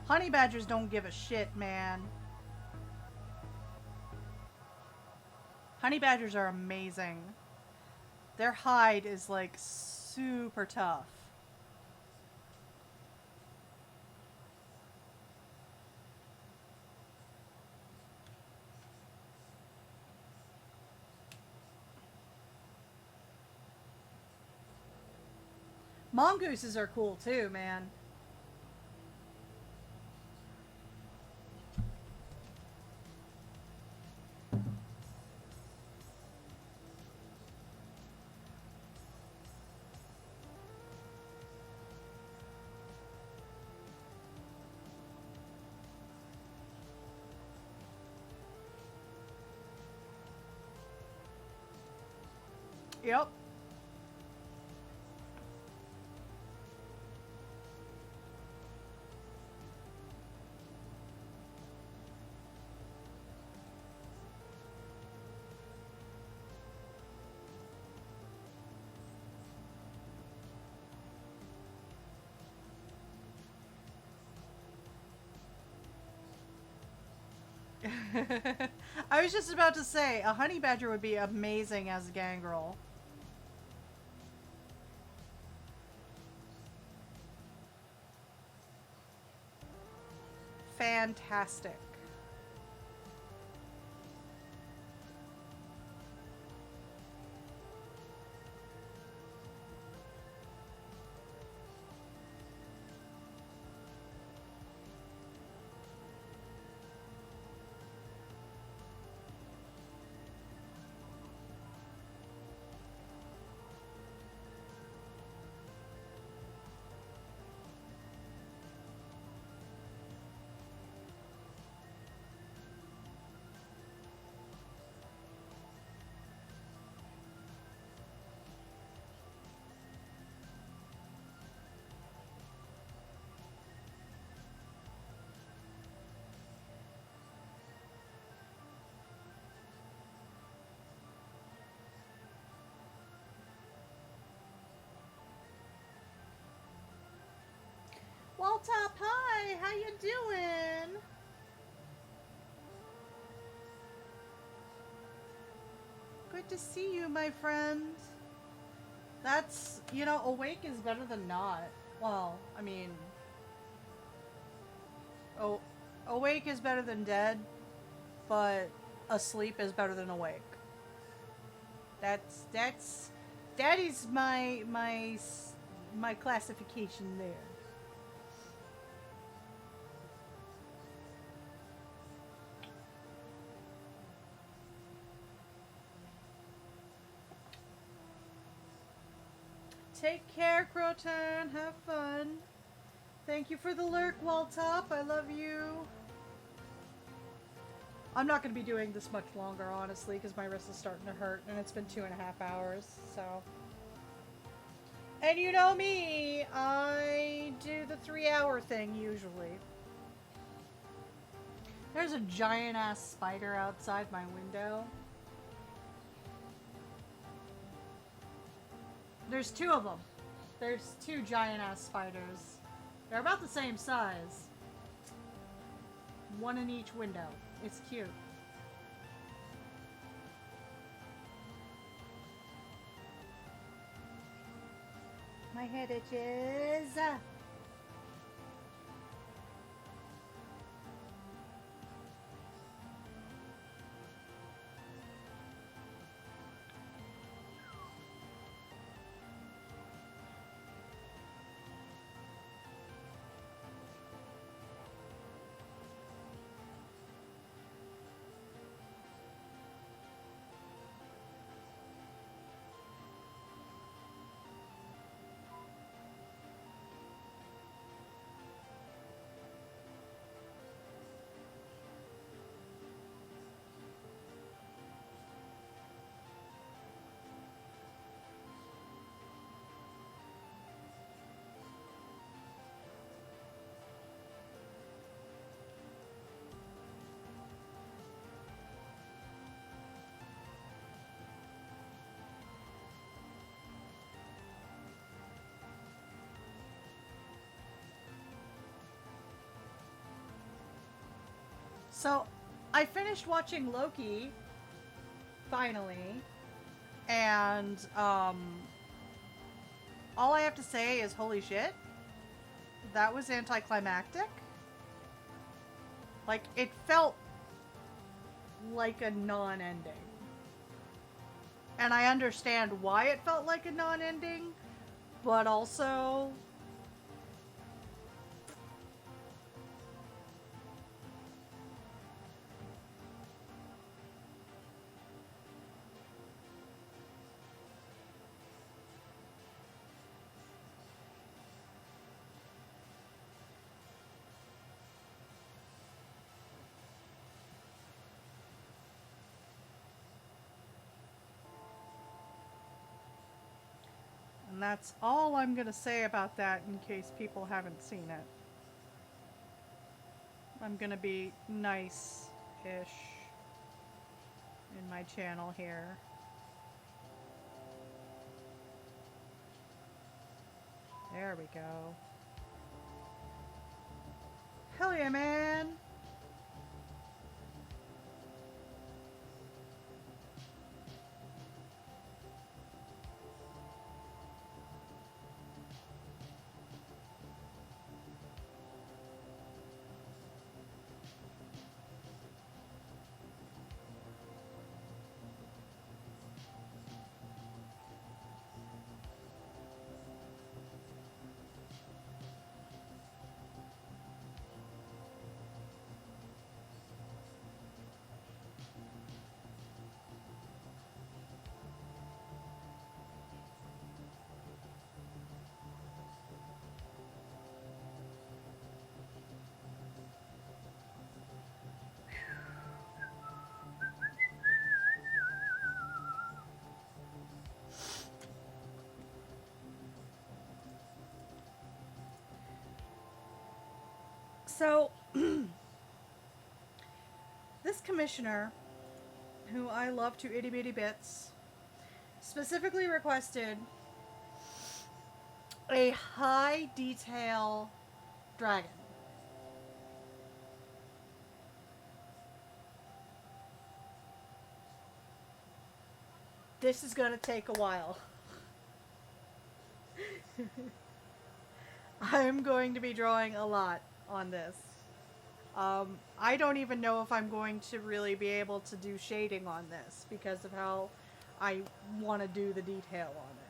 Honey badgers don't give a shit, man. Honey badgers are amazing. Their hide is like super tough. Mongooses are cool too, man. Yep. I was just about to say, a honey badger would be amazing as a gangrel. Fantastic. how you doing? Good to see you, my friend. That's, you know, awake is better than not. Well, I mean, oh, awake is better than dead, but asleep is better than awake. That is my classification there. Take care, Croton. Have fun. Thank you for the lurk, Walltop. I love you. I'm not going to be doing this much longer, honestly, because my wrist is starting to hurt, and it's been 2.5 hours, so. And you know me, I do the 3-hour thing, usually. There's a giant-ass spider outside my window. There's 2 of them. There's 2 giant-ass spiders. They're about the same size. 1 in each window. It's cute. My head itches. So, I finished watching Loki, finally, and, all I have to say is, holy shit, that was anticlimactic. Like, it felt like a non-ending. And I understand why it felt like a non-ending, but also... And that's all I'm going to say about that in case people haven't seen it. I'm going to be nice-ish in my channel here. There we go. Hell yeah, man! So, this commissioner, who I love to itty bitty bits, specifically requested a high detail dragon. This is gonna take a while. I'm going to be drawing a lot on this. I don't even know if I'm going to really be able to do shading on this because of how I want to do the detail on it.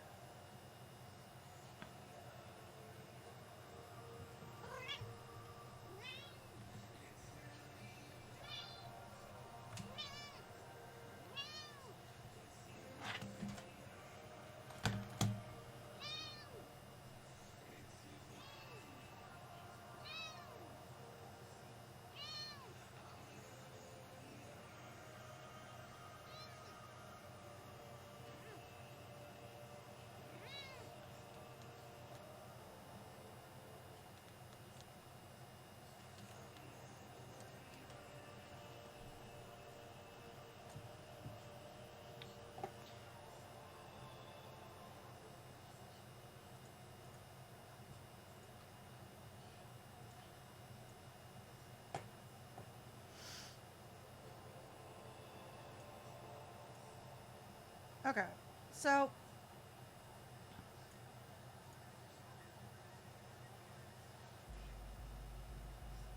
Okay, so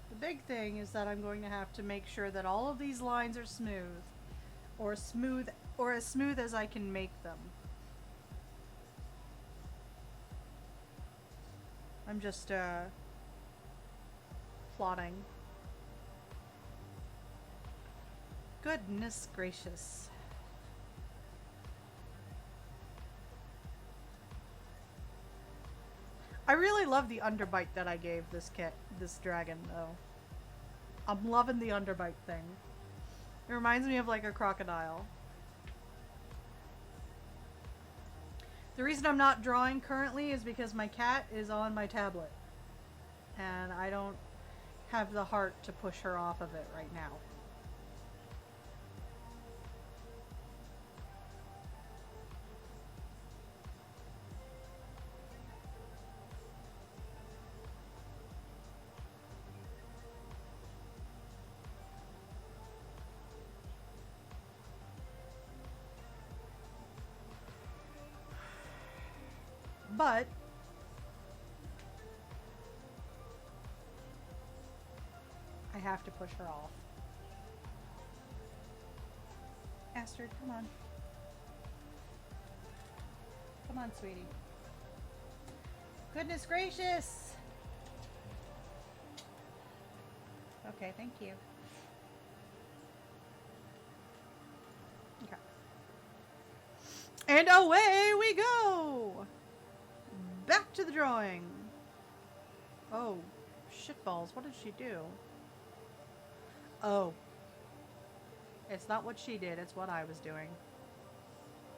the big thing is that I'm going to have to make sure that all of these lines are smooth, or as smooth as I can make them. I'm just plotting. Goodness gracious. I really love the underbite that I gave this dragon, though. I'm loving the underbite thing. It reminds me of like a crocodile. The reason I'm not drawing currently is because my cat is on my tablet. And I don't have the heart to push her off of it right now. But I have to push her off. Astrid, come on. Come on, sweetie. Goodness gracious! Okay, thank you. Okay. And away we go! Back to the drawing. Oh, shitballs. What did she do? Oh. It's not what she did, it's what I was doing.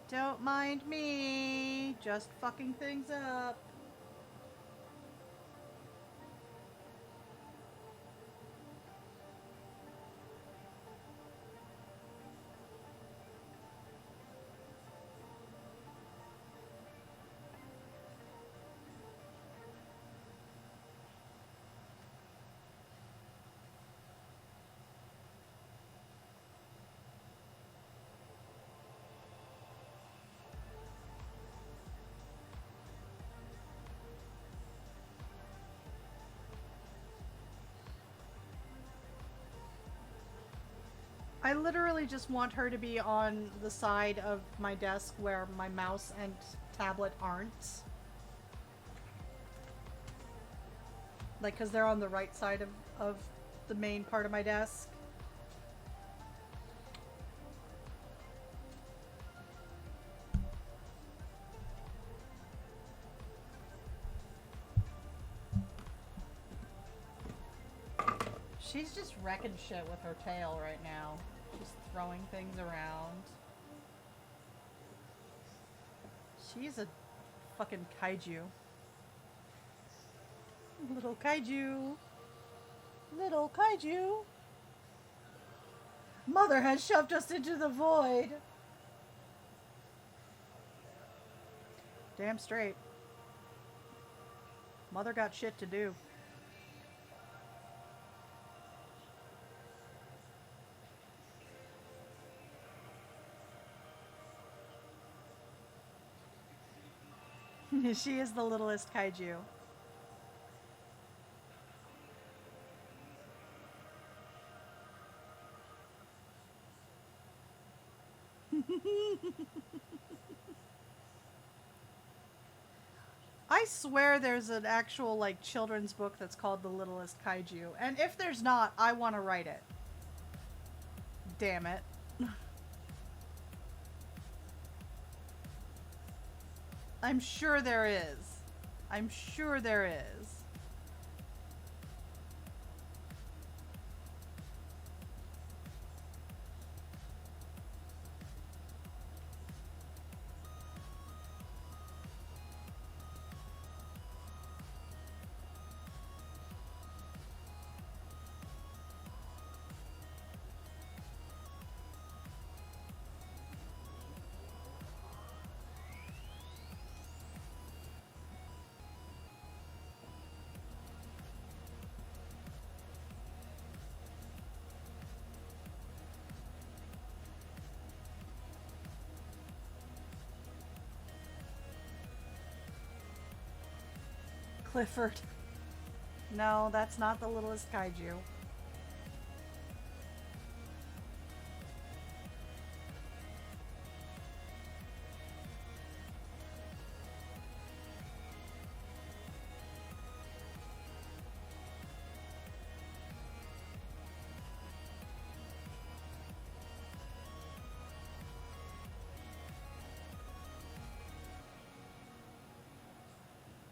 Don't mind me. Just fucking things up. I literally just want her to be on the side of my desk where my mouse and tablet aren't. Like, because they're on the right side of the main part of my desk. She's just wrecking shit with her tail right now. She's throwing things around. She's a fucking kaiju. Little kaiju. Little kaiju. Mother has shoved us into the void. Damn straight. Mother got shit to do. She is the littlest kaiju. I swear there's an actual, like, children's book that's called The Littlest Kaiju. And if there's not, I want to write it. Damn it. I'm sure there is. I'm sure there is. Clifford. No, that's not the littlest kaiju.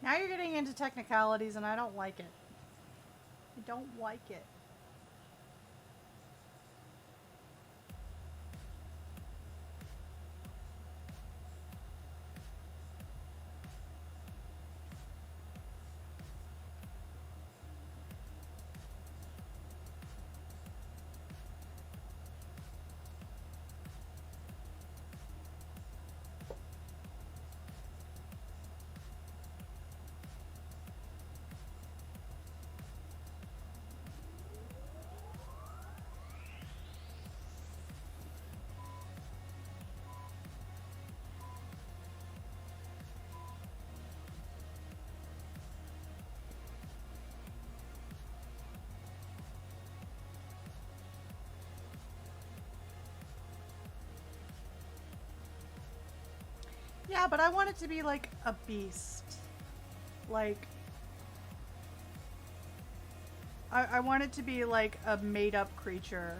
Now you're getting into technicalities and I don't like it. I don't like it. Yeah, but I want it to be like a beast. Like, I want it to be like a made-up creature.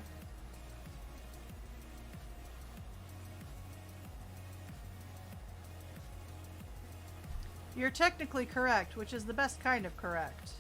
You're technically correct, which is the best kind of correct.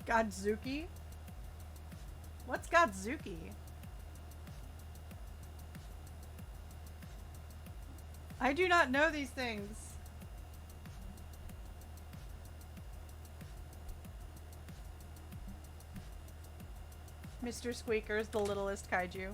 Godzuki? What's Godzuki? I do not know these things. Mr. Squeaker's the littlest kaiju.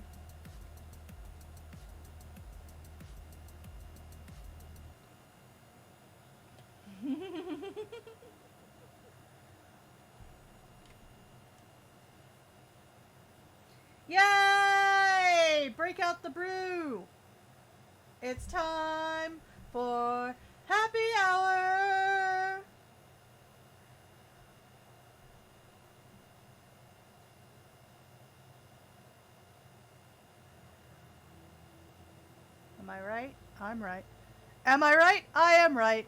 Yay! Break out the brew! It's time for happy hour! I right? I'm right. Am I right? I am right.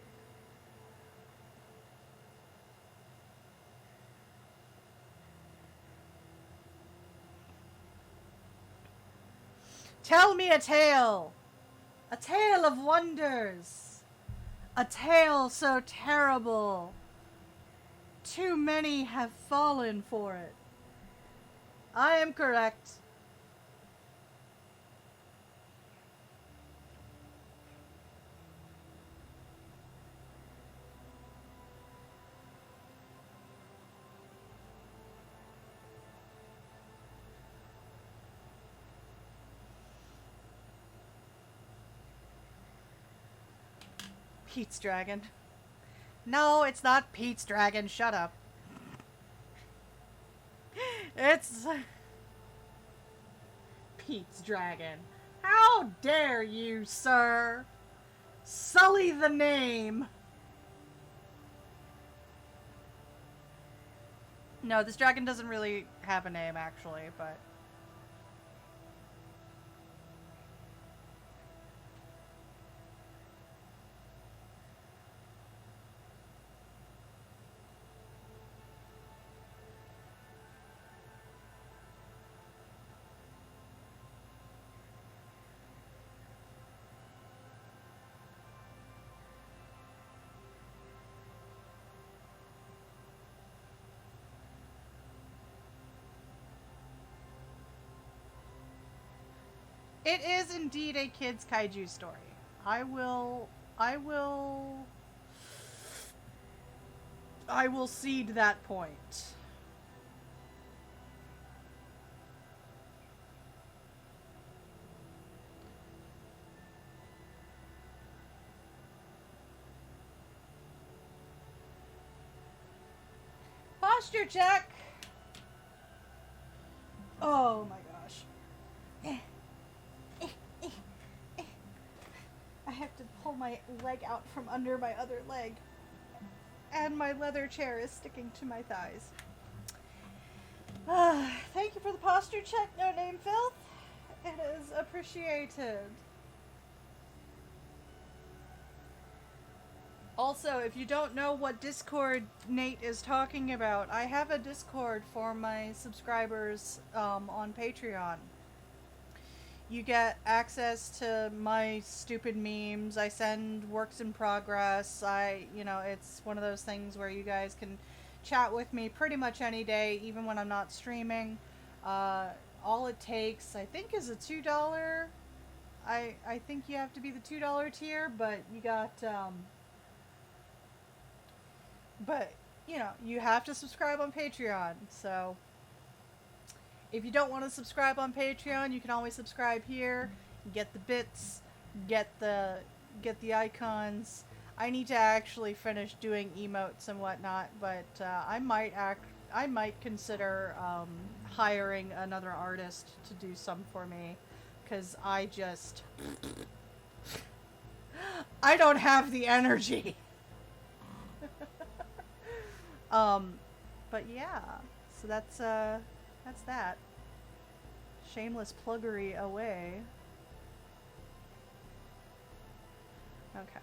Tell me a tale. A tale of wonders. A tale so terrible. Too many have fallen for it. I am correct. Pete's Dragon. No, it's not Pete's Dragon. Shut up. It's Pete's Dragon. How dare you, sir? Sully the name. No, this dragon doesn't really have a name, actually, but... It is indeed a kid's kaiju story. I will cede that point. Posture check. Oh my gosh. I have to pull my leg out from under my other leg. And my leather chair is sticking to my thighs. Thank you for the posture check, No Name Filth. It is appreciated. Also, if you don't know what Discord Nate is talking about, I have a Discord for my subscribers on Patreon. You get access to my stupid memes. I send works in progress. It's one of those things where you guys can chat with me pretty much any day, even when I'm not streaming. All it takes, I think, is a $2. I think you have to be the $2 tier, but you got, you have to subscribe on Patreon, so... If you don't want to subscribe on Patreon, you can always subscribe here. Get the bits, get the icons. I need to actually finish doing emotes and whatnot, but I might consider hiring another artist to do some for me, because I don't have the energy. But yeah, so that's that. Shameless pluggery away. Okay.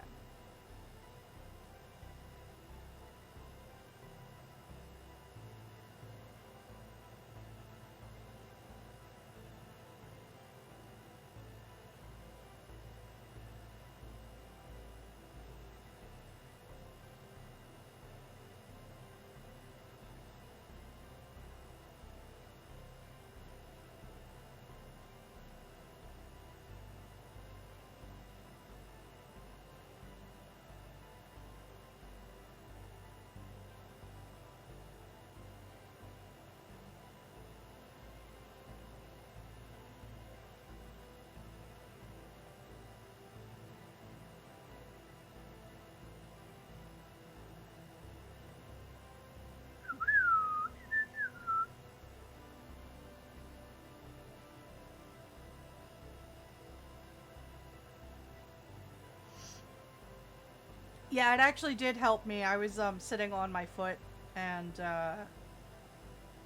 Yeah, it actually did help me. I was sitting on my foot, and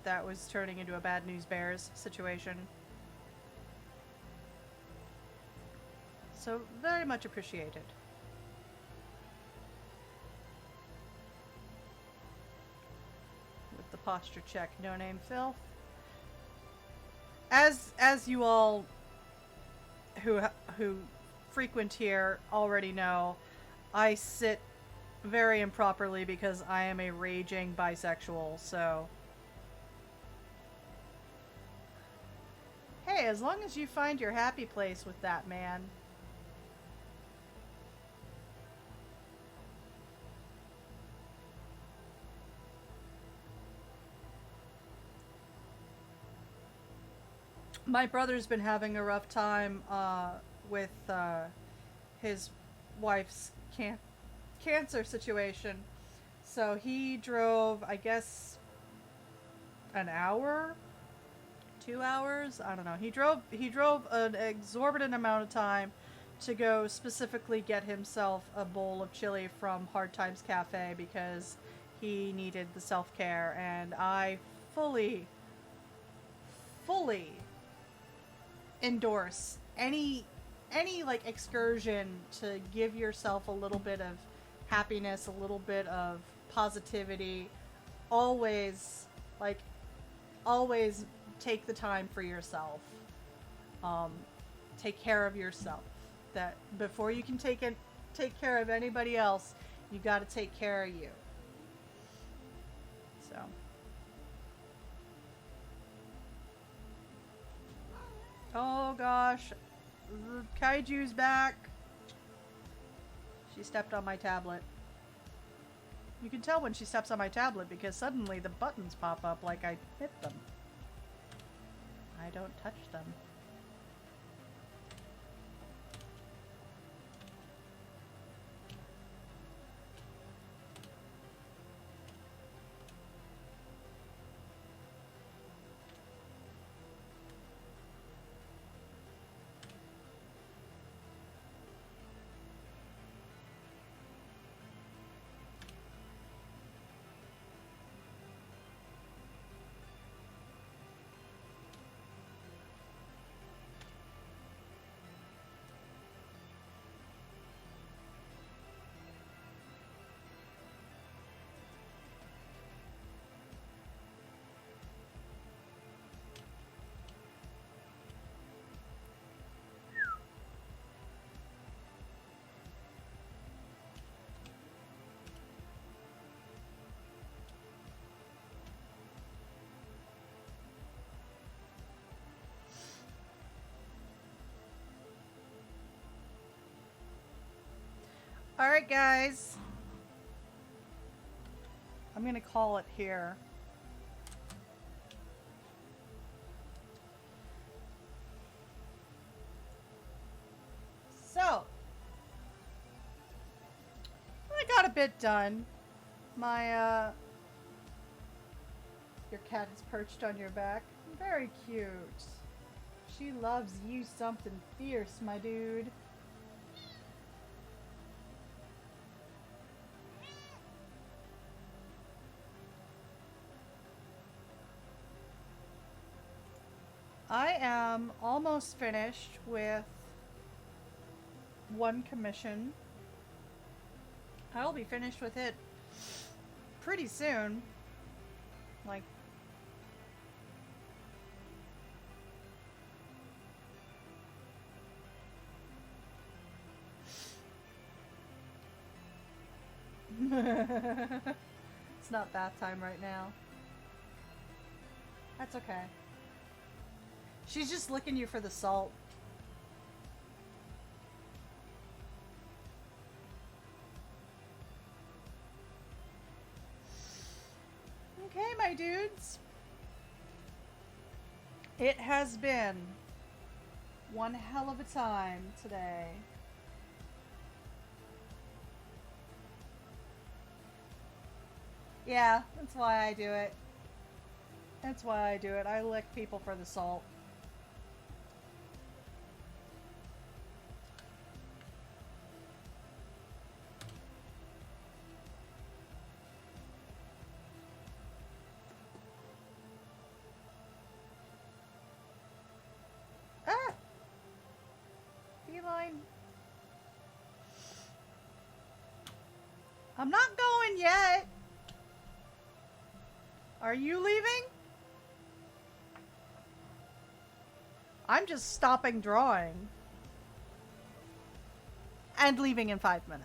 that was turning into a bad news bears situation. So very much appreciated. With the posture check, no name filth. As you all who frequent here already know, I sit very improperly because I am a raging bisexual, so... Hey, as long as you find your happy place with that man. My brother's been having a rough time with his wife's cancer situation. So he drove, I guess, an hour? 2 hours? I don't know. He drove an exorbitant amount of time to go specifically get himself a bowl of chili from Hard Times Cafe because he needed the self-care, and I fully endorse any like excursion to give yourself a little bit of happiness, a little bit of positivity. Always take the time for yourself. Take care of yourself. That before you can take care of anybody else, you got to take care of you. So. Oh gosh, Kaiju's back. She stepped on my tablet. You can tell when she steps on my tablet because suddenly the buttons pop up like I hit them. I don't touch them. Alright guys, I'm gonna call it here. So, I got a bit done. My, your cat is perched on your back. Very cute. She loves you something fierce, my dude. I am almost finished with one commission. I'll be finished with it pretty soon. Like, it's not bath time right now. That's okay. She's just licking you for the salt. Okay, my dudes. It has been one hell of a time today. Yeah, that's why I do it. That's why I do it. I lick people for the salt. Ah! Feline. I'm not going yet. Are you leaving? I'm just stopping drawing. And leaving in 5 minutes.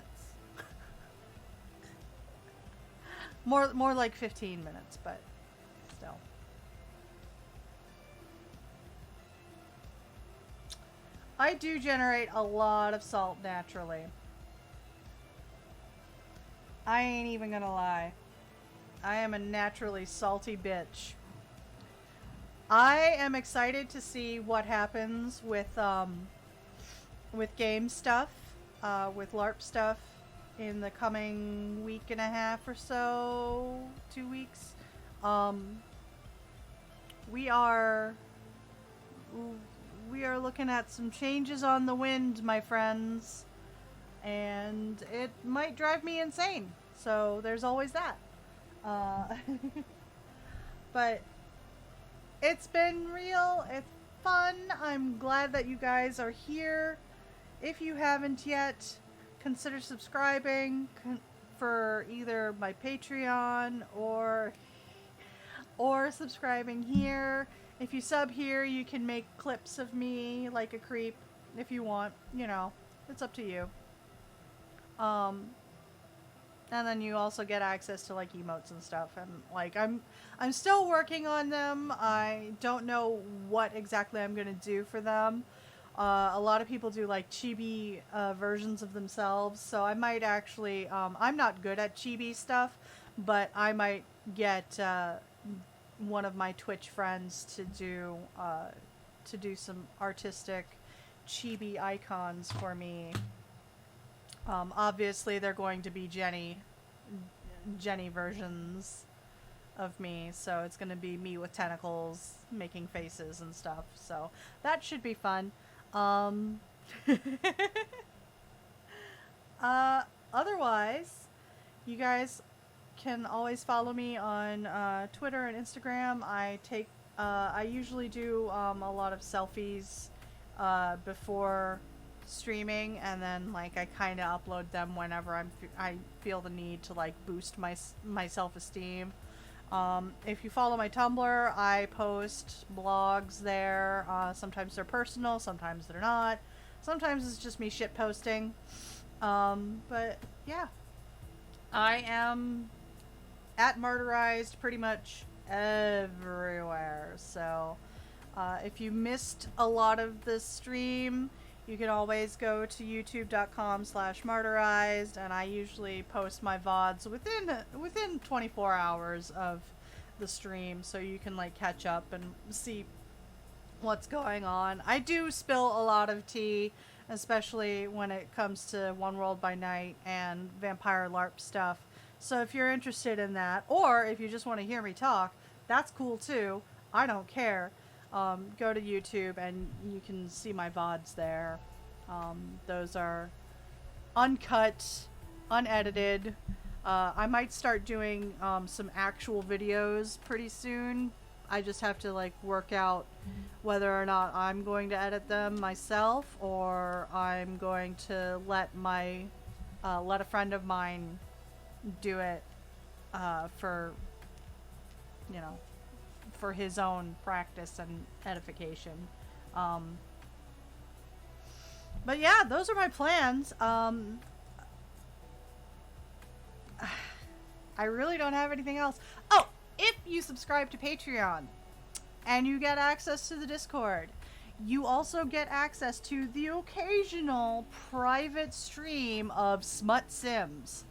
More like 15 minutes, but still. I do generate a lot of salt naturally. I ain't even gonna lie. I am a naturally salty bitch. I am excited to see what happens with game stuff, with LARP stuff in the coming week and a half or so, 2 weeks. We are looking at some changes on the wind, my friends, and it might drive me insane. So there's always that. But it's been real. It's fun. I'm glad that you guys are here. If you haven't yet, consider subscribing for either my Patreon or subscribing here. If you sub here, you can make clips of me like a creep if you want. You know, it's up to you. And then you also get access to like emotes and stuff, and like I'm still working on them. I don't know what exactly I'm gonna do for them. A lot of people do like chibi versions of themselves, so I might actually I'm not good at chibi stuff, but I might get one of my Twitch friends to do some artistic chibi icons for me. Obviously they're going to be Jenny versions of me, so it's going to be me with tentacles making faces and stuff, so that should be fun. Otherwise, you guys can always follow me on Twitter and Instagram. I usually do a lot of selfies before streaming, and then like I kind of upload them whenever I feel the need to like boost my self-esteem. If you follow my Tumblr, I post blogs there. Sometimes they're personal, sometimes they're not. Sometimes it's just me shit posting. But yeah, I am at Martyrized pretty much everywhere. So if you missed a lot of this stream, you can always go to youtube.com/martyrized, and I usually post my VODs within 24 hours of the stream, so you can like catch up and see what's going on. I do spill a lot of tea, especially when it comes to One World by Night and Vampire LARP stuff. So if you're interested in that, or if you just want to hear me talk, that's cool too. I don't care. Go to YouTube and you can see my VODs there. Those are uncut, unedited. I might start doing some actual videos pretty soon. I just have to like work out whether or not I'm going to edit them myself, or I'm going to let a friend of mine do it for, you know, for his own practice and edification. But yeah, those are my plans. I really don't have anything else. Oh, if you subscribe to Patreon and you get access to the Discord, you also get access to the occasional private stream of Smut Sims.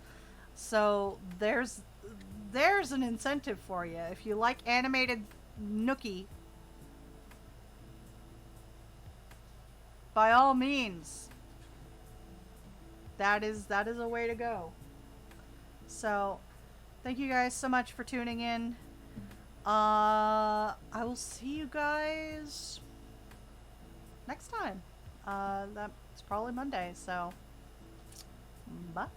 So there's an incentive for you. If you like animated nookie, by all means, that is a way to go. So thank you guys so much for tuning in. I will see you guys next time. That's probably Monday, so bye.